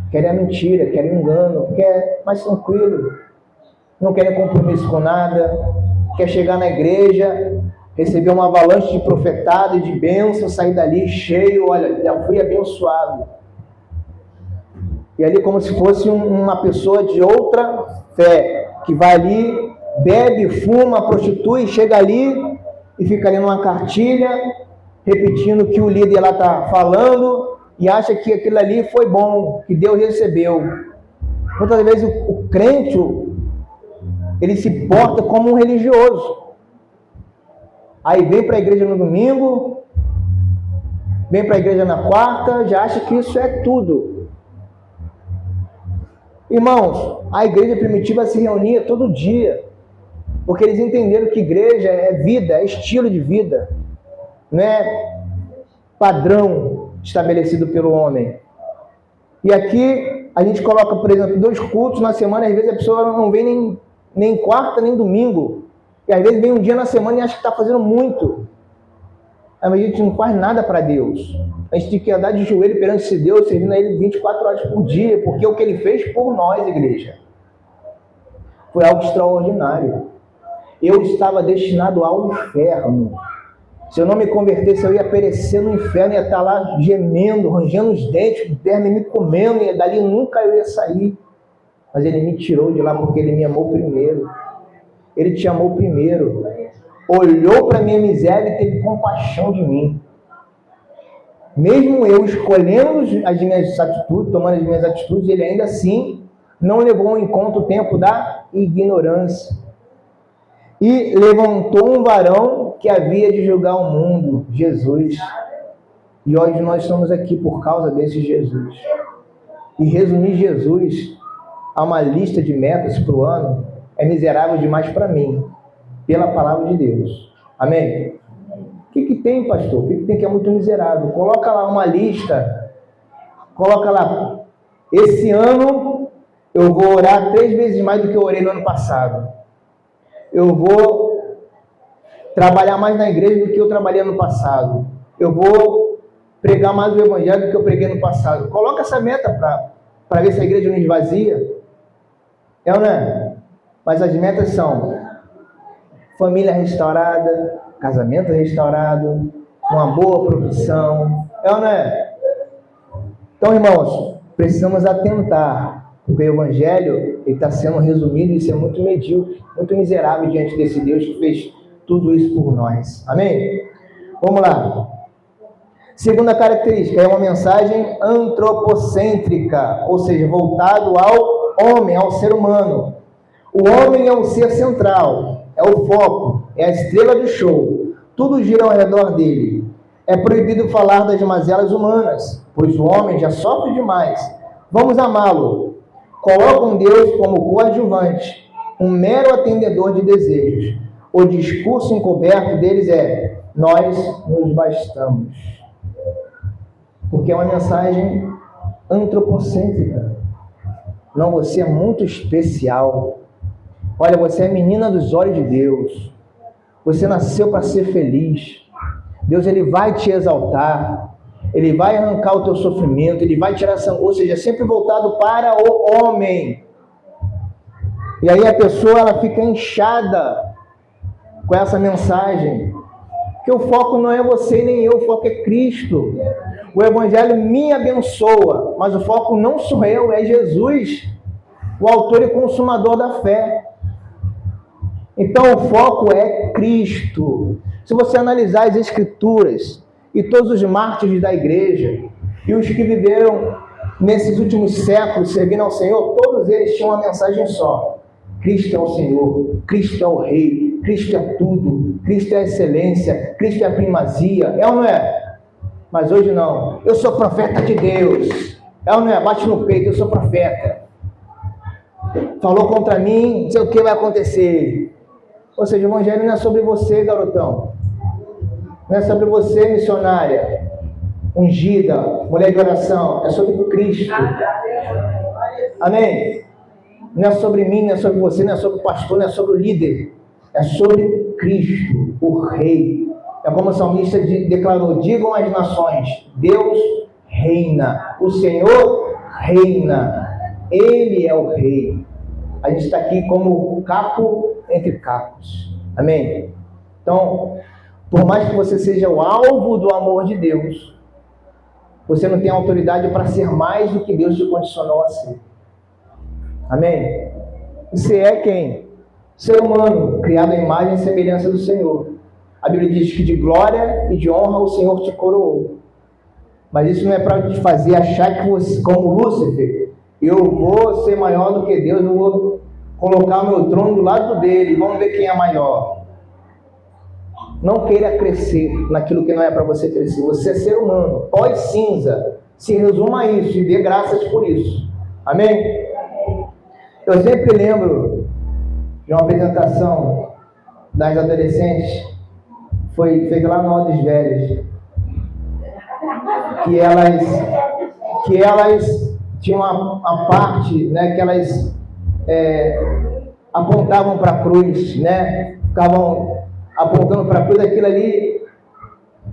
[SPEAKER 1] Querem a mentira, querem o engano, quer mais tranquilo. Não querem compromisso com nada. Quer chegar na igreja, receber uma avalanche de profetado e de bênção, sair dali cheio, olha, já fui abençoado. E ali como se fosse uma pessoa de outra fé, que vai ali, bebe, fuma, prostitui, chega ali e fica ali numa cartilha, repetindo o que o líder lá está falando, e acha que aquilo ali foi bom, que Deus recebeu. Muitas vezes o crente, ele se porta como um religioso. Aí vem para a igreja no domingo, vem para a igreja na quarta, já acha que isso é tudo. Irmãos, a igreja primitiva se reunia todo dia, porque eles entenderam que igreja é vida, é estilo de vida, não é padrão estabelecido pelo homem. E aqui a gente coloca, por exemplo, 2 cultos na semana, às vezes a pessoa não vem nem quarta nem domingo, e às vezes vem um dia na semana e acha que está fazendo muito. Mas a gente não faz nada para Deus. A gente tem que andar de joelho perante esse Deus, servindo a Ele 24 horas por dia, porque o que Ele fez por nós, igreja, foi algo extraordinário. Eu estava destinado ao inferno. Se eu não me convertesse, eu ia perecer no inferno, ia estar lá gemendo, rangendo os dentes, o verme me comendo, e dali nunca eu ia sair. Mas Ele me tirou de lá porque Ele me amou primeiro. Ele te amou primeiro. Olhou para a minha miséria e teve compaixão de mim. Mesmo eu escolhendo as minhas atitudes, tomando as minhas atitudes, Ele ainda assim não levou em conta o tempo da ignorância. E levantou um varão que havia de julgar o mundo, Jesus. E hoje nós estamos aqui por causa desse Jesus. E resumir Jesus a uma lista de metas para o ano é miserável demais para mim, pela palavra de Deus. Amém? O que tem, pastor? O que tem que é muito miserável? Coloca lá uma lista, coloca lá, esse ano eu vou orar 3 vezes mais do que eu orei no ano passado. Eu vou trabalhar mais na igreja do que eu trabalhei no passado. Eu vou pregar mais o evangelho do que eu preguei no passado. Coloca essa meta para ver se a igreja não esvazia. É ou não é? Mas as metas são família restaurada, casamento restaurado, uma boa profissão. É ou não é? Então, irmãos, precisamos atentar, porque o evangelho está sendo resumido e isso é muito medíocre, muito miserável diante desse Deus que fez tudo isso por nós. Amém? Vamos lá. Segunda característica é uma mensagem antropocêntrica, ou seja, voltado ao homem, ao ser humano. O homem é o ser central, é o foco, é a estrela do show. Tudo gira ao redor dele. É proibido falar das mazelas humanas, pois o homem já sofre demais. Vamos amá-lo. Colocam Deus como coadjuvante, um mero atendedor de desejos. O discurso encoberto deles é: nós nos bastamos. Porque é uma mensagem antropocêntrica. Não, você é muito especial. Olha, você é menina dos olhos de Deus. Você nasceu para ser feliz. Deus, Ele vai te exaltar. Ele vai arrancar o teu sofrimento. Ele vai tirar essa... Ou seja, sempre voltado para o homem. E aí a pessoa, ela fica inchada com essa mensagem. Porque o foco não é você nem eu, o foco é Cristo. O Evangelho me abençoa, mas o foco não sou eu, é Jesus, o autor e consumador da fé. Então o foco é Cristo. Se você analisar as Escrituras e todos os mártires da igreja e os que viveram nesses últimos séculos servindo ao Senhor, todos eles tinham uma mensagem só: Cristo é o Senhor, Cristo é o Rei, Cristo é tudo, Cristo é a excelência, Cristo é a primazia. É ou não é? Mas hoje não. Eu sou profeta de Deus. É ou não é? Bate no peito, eu sou profeta. Falou contra mim, não sei o que vai acontecer. Ou seja, o evangelho não é sobre você, garotão. Não é sobre você, missionária, ungida, mulher de oração. É sobre Cristo. Amém? Não é sobre mim, não é sobre você, não é sobre o pastor, não é sobre o líder. É sobre Cristo, o Rei. É como o salmista declarou: digam às nações, Deus reina, o Senhor reina, Ele é o Rei. A gente está aqui como caco entre cacos. Amém? Então, por mais que você seja o alvo do amor de Deus, você não tem autoridade para ser mais do que Deus te condicionou a ser. Amém? Você é quem? Ser humano, criado à imagem e semelhança do Senhor. A Bíblia diz que de glória e de honra o Senhor te coroou. Mas isso não é para te fazer achar que você, como Lúcifer, eu vou ser maior do que Deus, eu vou colocar o meu trono do lado dele, vamos ver quem é maior. Não queira crescer naquilo que não é para você crescer. Você é ser humano, pó e cinza. Se resuma a isso e dê graças por isso. Amém? Eu sempre lembro de uma apresentação das adolescentes, foi feita lá no Aldes Velhas, que elas tinham uma parte, né, que elas apontavam para a cruz, né, ficavam apontando para a cruz. Aquilo ali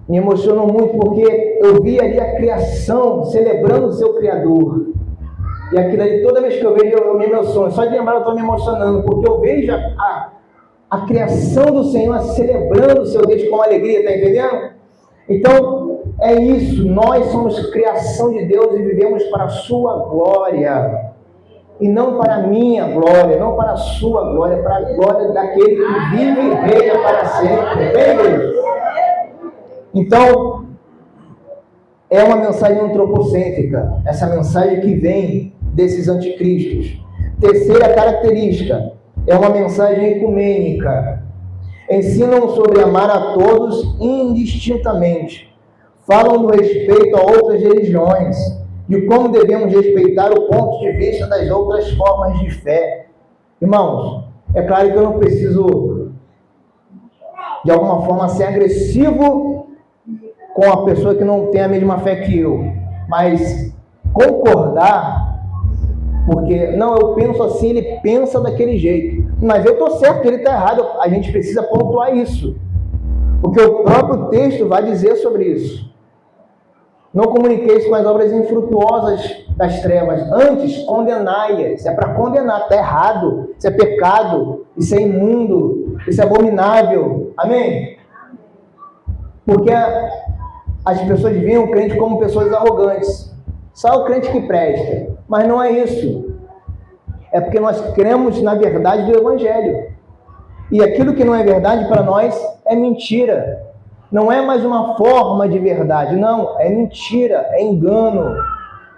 [SPEAKER 1] me emocionou muito, porque eu vi ali a criação celebrando o seu Criador. E aquilo ali, toda vez que eu vejo, eu me emociono. Só de lembrar eu estou me emocionando, porque eu vejo a criação do Senhor celebrando o seu Deus com alegria, está entendendo? Então, é isso. Nós somos criação de Deus e vivemos para a sua glória. E não para a minha glória, não para a sua glória, para a glória daquele que vive e reina para sempre. Entende? Então, é uma mensagem antropocêntrica, essa mensagem que vem desses anticristos. Terceira característica, é uma mensagem ecumênica. Ensinam sobre amar a todos indistintamente. Falam do respeito a outras religiões, de como devemos respeitar o ponto de vista das outras formas de fé. Irmãos, é claro que eu não preciso, de alguma forma, ser agressivo com a pessoa que não tem a mesma fé que eu, mas concordar, porque, não, eu penso assim, ele pensa daquele jeito, mas eu estou certo, ele está errado, a gente precisa pontuar isso, porque o próprio texto vai dizer sobre isso. Não comuniqueis com as obras infrutuosas das trevas, antes condenai-as. É para condenar, está errado, isso é pecado, isso é imundo, isso é abominável. Amém? Porque as pessoas veem o crente como pessoas arrogantes. Só o crente que presta. Mas não é isso. É porque nós cremos na verdade do Evangelho. E aquilo que não é verdade para nós é mentira. Não é mais uma forma de verdade. Não, é mentira, é engano,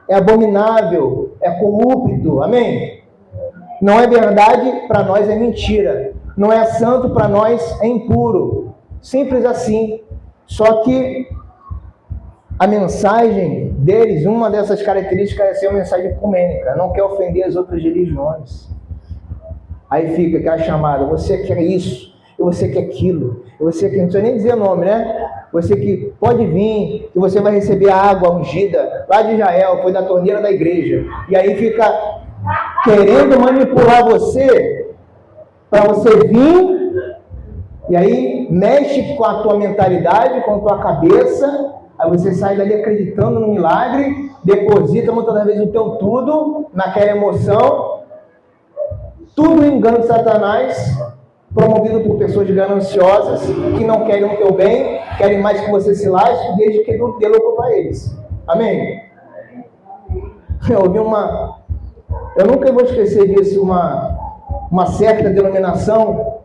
[SPEAKER 1] é abominável, é corrupto. Amém? Não é verdade, para nós é mentira. Não é santo, para nós é impuro. Simples assim. Só que a mensagem deles, uma dessas características é ser uma mensagem ecumênica. Não quer ofender as outras religiões. Aí fica aquela chamada, você quer isso, você quer aquilo, você quer, não precisa nem dizer o nome, né? Você que pode vir, que você vai receber a água ungida lá de Israel, foi da torneira da igreja. E aí fica querendo manipular você para você vir, e aí mexe com a tua mentalidade, com a tua cabeça, aí você sai dali acreditando no milagre, deposita muitas das vezes o teu tudo naquela emoção, tudo engano de Satanás, promovido por pessoas gananciosas, que não querem o teu bem, querem mais que você se lasque, desde que não dê lucro para eles. Amém? Eu ouvi eu nunca vou esquecer disso, uma certa denominação,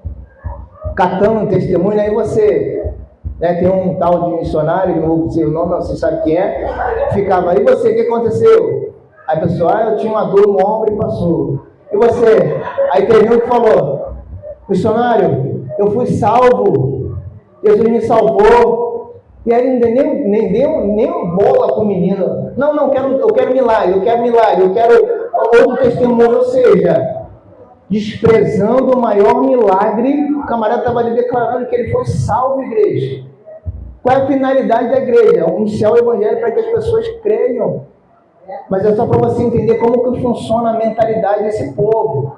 [SPEAKER 1] catando um testemunho, aí você, né, tem um tal de missionário, não vou dizer o nome, você sabe quem é, ficava, e você, o que aconteceu? Aí a pessoa, eu tinha uma dor no ombro e passou. E você? Aí teve um que falou, missionário, eu fui salvo, Jesus me salvou. E aí ele nem deu bola para o menino. Não, eu quero milagre, eu quero outro testemunho. Ou seja, desprezando o maior milagre, o camarada estava ali declarando que ele foi salvo, igreja. Qual é a finalidade da igreja? Anunciar o evangelho para que as pessoas creiam. Mas é só para você entender como que funciona a mentalidade desse povo.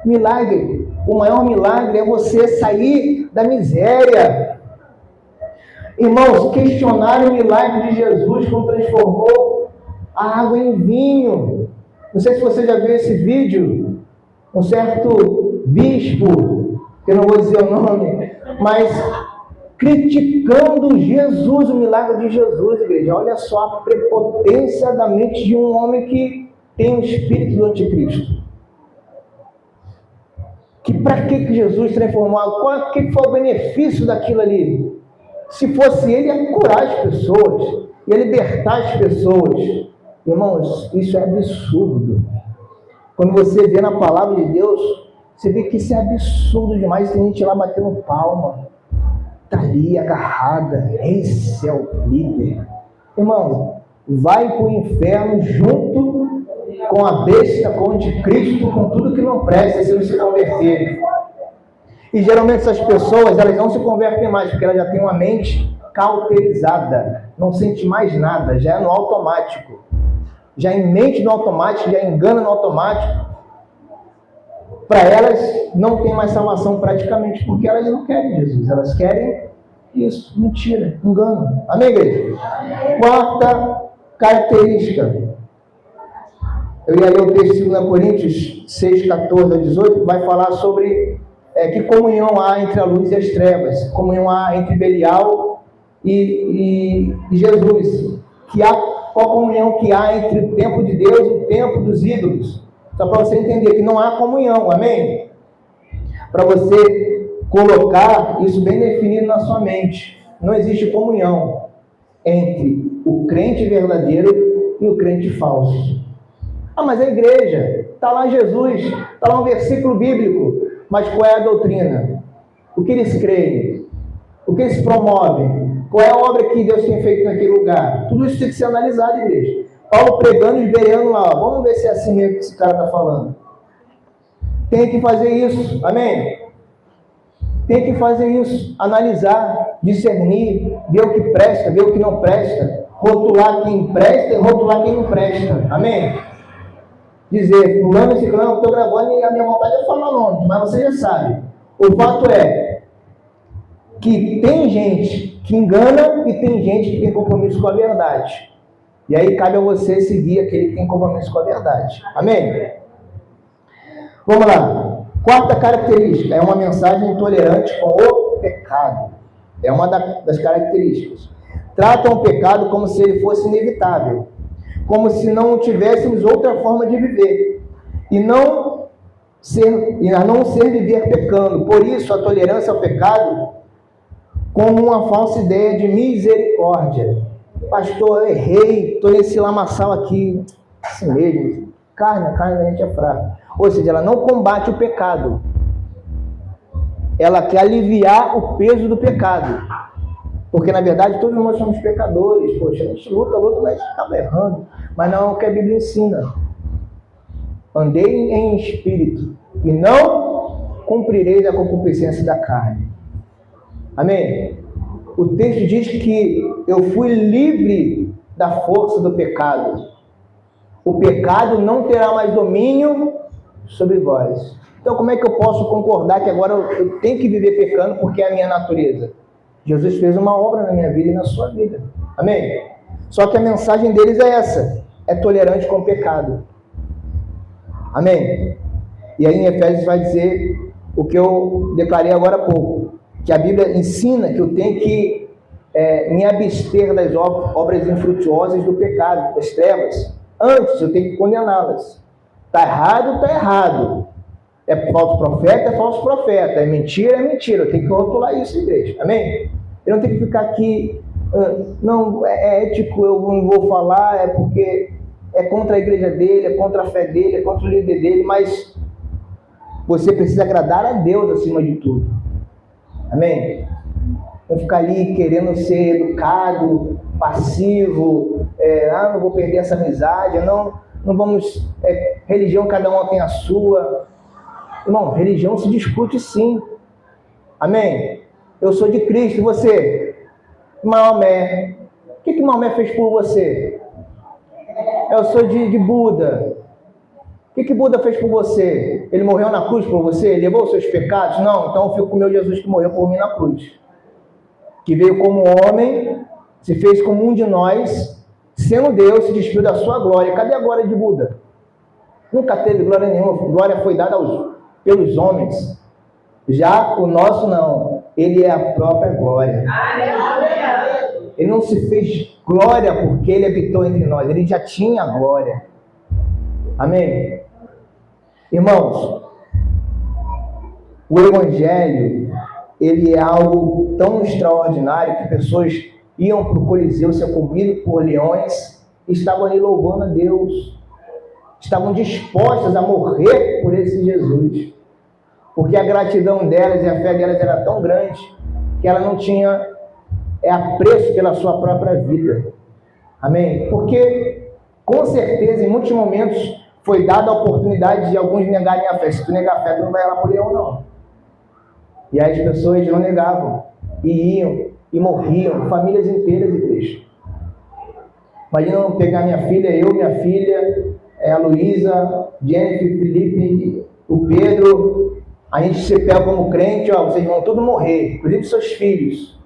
[SPEAKER 1] Milagre. O maior milagre é você sair da miséria. Irmãos, questionaram o milagre de Jesus quando transformou a água em vinho. Não sei se você já viu esse vídeo. Um certo bispo, que eu não vou dizer o nome, mas criticando Jesus, o milagre de Jesus, igreja. Olha só a prepotência da mente de um homem que tem o espírito do anticristo. Que para que Jesus transformou? Qual que foi o benefício daquilo ali? Se fosse ele, ia curar as pessoas, ia libertar as pessoas. Irmãos, isso é absurdo. Quando você vê na palavra de Deus, você vê que isso é absurdo demais. Tem gente lá batendo palma. Está ali agarrada. Esse é o líder. Irmão, vai para o inferno junto com a besta, com o anticristo, com tudo que não presta, se não se converter. E geralmente essas pessoas, elas não se convertem mais, porque elas já têm uma mente cauterizada. Não sente mais nada, já é no automático. Já em mente no automático, já engana no automático. Para elas, não tem mais salvação praticamente, porque elas não querem Jesus, elas querem isso, mentira, engano. Amém, igreja? Quarta característica. Eu ia ler o texto de 2 Coríntios 6, 14 a 18, que vai falar sobre que comunhão há entre a luz e as trevas, comunhão há entre Belial e Jesus, qual comunhão que há entre o templo de Deus e o templo dos ídolos. Só para você entender que não há comunhão, amém? Para você colocar isso bem definido na sua mente. Não existe comunhão entre o crente verdadeiro e o crente falso. Ah, mas a igreja, está lá Jesus, está lá um versículo bíblico, mas qual é a doutrina? O que eles creem? O que eles promovem? Qual é a obra que Deus tem feito naquele lugar? Tudo isso tem que ser analisado, igreja. Paulo pregando e bereando lá, ó. Vamos ver se é assim mesmo que esse cara está falando. Tem que fazer isso, amém? Tem que fazer isso, analisar, discernir, ver o que presta, ver o que não presta, rotular quem presta e rotular quem não presta, amém? Dizer, fulano e ciclano, eu estou gravando e a minha vontade é falar nome, mas você já sabe. O fato é que tem gente que engana e tem gente que tem compromisso com a verdade. E aí cabe a você seguir aquele que tem compromisso com a verdade. Amém? Vamos lá. Quarta característica é uma mensagem intolerante com o pecado. É uma das características. Tratam o pecado como se ele fosse inevitável, como se não tivéssemos outra forma de viver, e a não ser viver pecando. Por isso, a tolerância ao pecado como uma falsa ideia de misericórdia. Pastor, eu errei, estou nesse lamaçal aqui, assim mesmo, a carne da gente é fraca. Ou seja, ela não combate o pecado, ela quer aliviar o peso do pecado, porque na verdade todos nós somos pecadores. Poxa, a gente luta, mas acaba errando, mas não é o que a Bíblia ensina. Andei em espírito e não cumprireis a concupiscência da carne. Amém? O texto diz que eu fui livre da força do pecado. O pecado não terá mais domínio sobre vós. Então, como é que eu posso concordar que agora eu tenho que viver pecando porque é a minha natureza? Jesus fez uma obra na minha vida e na sua vida. Amém? Só que a mensagem deles é essa: é tolerante com o pecado. Amém? E aí em Efésios vai dizer o que eu declarei agora há pouco, que a Bíblia ensina que eu tenho que me abster das obras infrutuosas do pecado, das trevas. Antes eu tenho que condená-las. Está errado, está errado. É falso profeta, é falso profeta. É mentira, eu tenho que rotular isso, igreja. Amém? Eu não tenho que ficar aqui, não, é ético, eu não vou falar, é porque é contra a igreja dele, é contra a fé dele, é contra o líder dele, mas você precisa agradar a Deus acima de tudo. Amém? Não ficar ali querendo ser educado, passivo, não vou perder essa amizade, não vamos, religião cada um tem a sua. Irmão, religião se discute sim. Amém? Eu sou de Cristo, e você? Maomé. O que Maomé fez por você? Eu sou de Buda. O que Buda fez por você? Ele morreu na cruz por você? Ele levou os seus pecados? Não, então eu fico com o meu Jesus que morreu por mim na cruz. Que veio como homem, se fez como um de nós, sendo Deus, se despiu da sua glória. Cadê a glória de Buda? Nunca teve glória nenhuma. Glória foi dada pelos homens. Já o nosso não. Ele é a própria glória. Ele não se fez glória porque ele habitou entre nós. Ele já tinha a glória. Amém? Irmãos, o Evangelho, ele é algo tão extraordinário que pessoas iam para o Coliseu ser comidas por leões e estavam ali louvando a Deus. Estavam dispostas a morrer por esse Jesus. Porque a gratidão delas e a fé delas era tão grande que ela não tinha apreço pela sua própria vida. Amém? Porque, com certeza, em muitos momentos, foi dada a oportunidade de alguns negarem a fé. Se tu negar a fé, tu não vai lá por leão, não. E aí as pessoas não negavam. E iam, e morriam. Famílias inteiras, igreja. Imagina eu pegar minha filha, a Luísa, Jennifer, Felipe, o Pedro. A gente se pega como crente, ó, vocês vão todos morrer, inclusive seus filhos.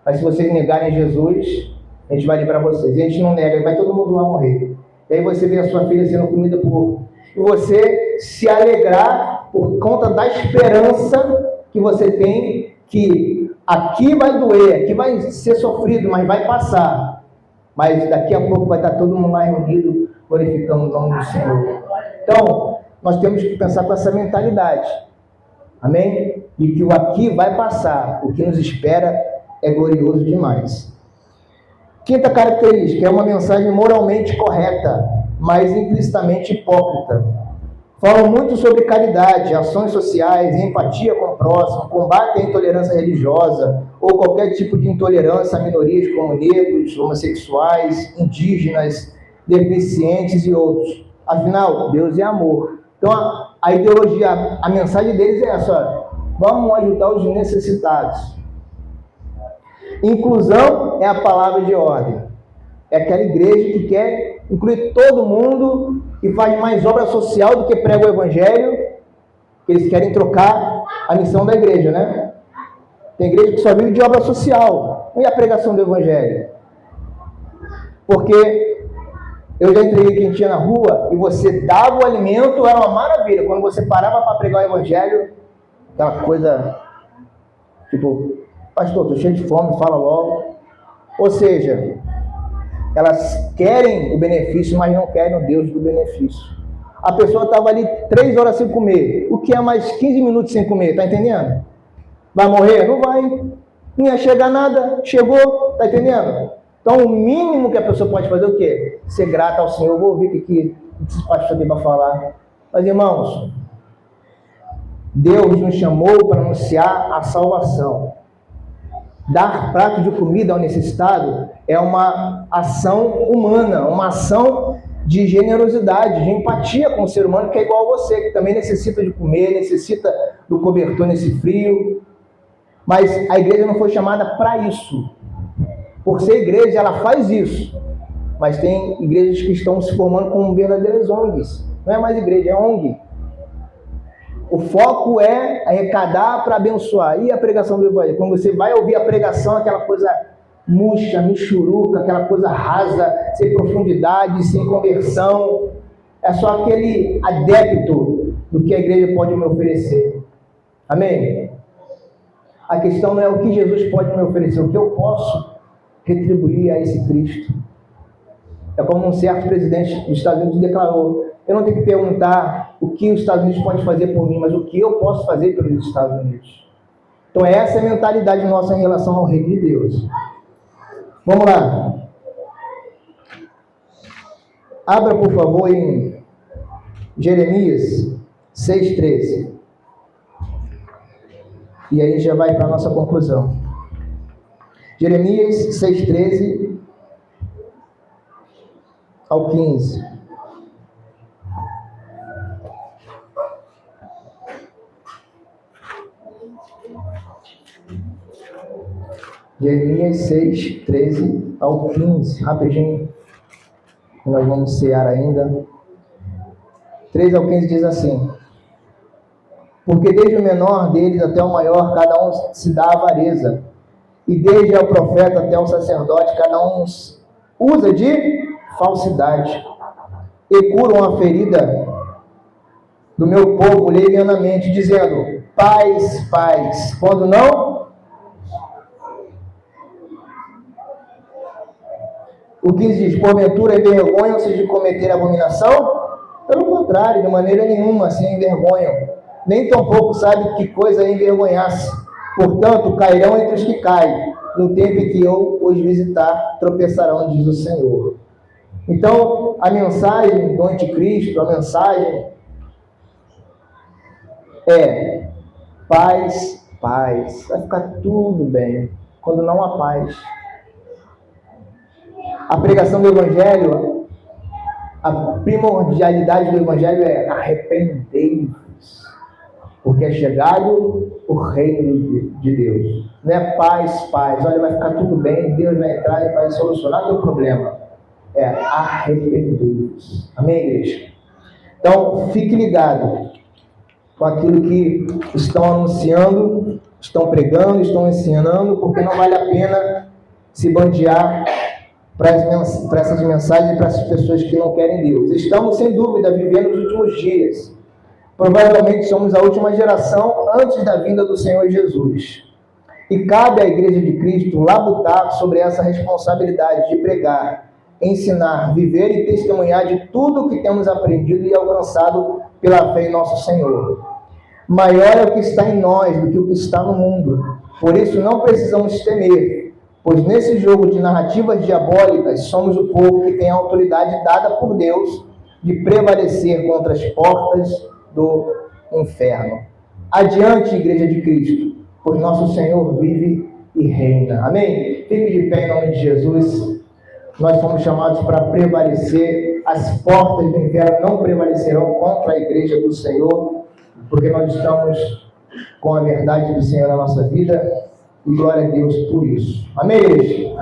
[SPEAKER 1] Mas se vocês negarem Jesus, a gente vai livrar vocês. E a gente não nega, vai todo mundo lá morrer. E aí você vê a sua filha sendo comida por... E você se alegrar por conta da esperança que você tem, que aqui vai doer, aqui vai ser sofrido, mas vai passar. Mas daqui a pouco vai estar todo mundo lá reunido, glorificando o nome do Senhor. Então, nós temos que pensar com essa mentalidade. Amém? E que o aqui vai passar, o que nos espera é glorioso demais. Quinta característica, é uma mensagem moralmente correta, mas implicitamente hipócrita. Falam muito sobre caridade, ações sociais, empatia com o próximo, combate à intolerância religiosa ou qualquer tipo de intolerância a minorias como negros, homossexuais, indígenas, deficientes e outros. Afinal, Deus é amor. Então, a ideologia, a mensagem deles é essa: olha, vamos ajudar os necessitados. Inclusão é a palavra de ordem. É aquela igreja que quer incluir todo mundo e faz mais obra social do que prega o Evangelho. Eles querem trocar a missão da igreja, né? Tem igreja que só vive de obra social. E a pregação do Evangelho? Porque eu já entreguei quem tinha na rua e você dava o alimento, era uma maravilha. Quando você parava para pregar o Evangelho, aquela coisa, tipo, pastor, estou cheio de fome, fala logo. Ou seja, elas querem o benefício, mas não querem o Deus do benefício. A pessoa estava ali 3 horas sem comer. O que é mais 15 minutos sem comer? Está entendendo? Vai morrer? Não vai. Não ia chegar nada. Chegou. Está entendendo? Então, o mínimo que a pessoa pode fazer é o quê? Ser grata ao Senhor. Eu vou ouvir o que esse pastor tem para falar. Mas, irmãos, Deus nos chamou para anunciar a salvação. Dar prato de comida ao necessitado é uma ação humana, uma ação de generosidade, de empatia com o ser humano que é igual a você, que também necessita de comer, necessita do cobertor nesse frio. Mas a igreja não foi chamada para isso. Por ser igreja, ela faz isso. Mas tem igrejas que estão se formando como verdadeiras ONGs. Não é mais igreja, é ONG. O foco é arrecadar para abençoar. E a pregação do Evangelho? Quando você vai ouvir a pregação, aquela coisa murcha, michuruca, aquela coisa rasa, sem profundidade, sem conversão. É só aquele adepto do que a igreja pode me oferecer. Amém? A questão não é o que Jesus pode me oferecer, o que eu posso retribuir a esse Cristo. É como um certo presidente dos Estados Unidos declarou: eu não tenho que perguntar o que os Estados Unidos podem fazer por mim, mas o que eu posso fazer pelos Estados Unidos. Então essa é a mentalidade nossa em relação ao reino de Deus. Vamos lá. Abra, por favor, em Jeremias 6,13. E aí já vai para a nossa conclusão. Jeremias 6,13 ao 15. Jeremias 6, 13 ao 15, rapidinho. Nós vamos cear ainda. 3 ao 15 diz assim: porque desde o menor deles até o maior, cada um se dá avareza. E desde o profeta até o sacerdote, cada um usa de falsidade. E curam a ferida do meu povo levianamente, dizendo: paz, paz. Quando não, o 15 diz: porventura envergonham-se de cometer abominação? Pelo contrário, de maneira nenhuma se envergonham. Nem tampouco sabe que coisa é envergonhar-se. Portanto, cairão entre os que caem. No tempo em que eu os visitar, tropeçarão, diz o Senhor. Então, a mensagem do anticristo, a mensagem é paz, paz. Vai ficar tudo bem. Quando não há paz. A pregação do Evangelho, a primordialidade do Evangelho é arrependei-vos, porque é chegado o reino de Deus. Não é paz, paz. Olha, vai ficar tudo bem, Deus vai entrar e vai solucionar teu problema. É arrependei-vos. Amém, igreja? Então, fique ligado com aquilo que estão anunciando, estão pregando, estão ensinando, porque não vale a pena se bandear para essas mensagens e para essas pessoas que não querem Deus. Estamos, sem dúvida, vivendo os últimos dias. Provavelmente somos a última geração antes da vinda do Senhor Jesus. E cabe à Igreja de Cristo labutar sobre essa responsabilidade de pregar, ensinar, viver e testemunhar de tudo o que temos aprendido e alcançado pela fé em nosso Senhor. Maior é o que está em nós do que o que está no mundo. Por isso não precisamos temer, pois nesse jogo de narrativas diabólicas somos o povo que tem a autoridade dada por Deus de prevalecer contra as portas do inferno. Adiante, Igreja de Cristo, pois nosso Senhor vive e reina. Amém? Fique de pé em nome de Jesus. Nós fomos chamados para prevalecer. As portas do inferno não prevalecerão contra a Igreja do Senhor, porque nós estamos com a verdade do Senhor na nossa vida. E glória a Deus por isso. Amém, igreja?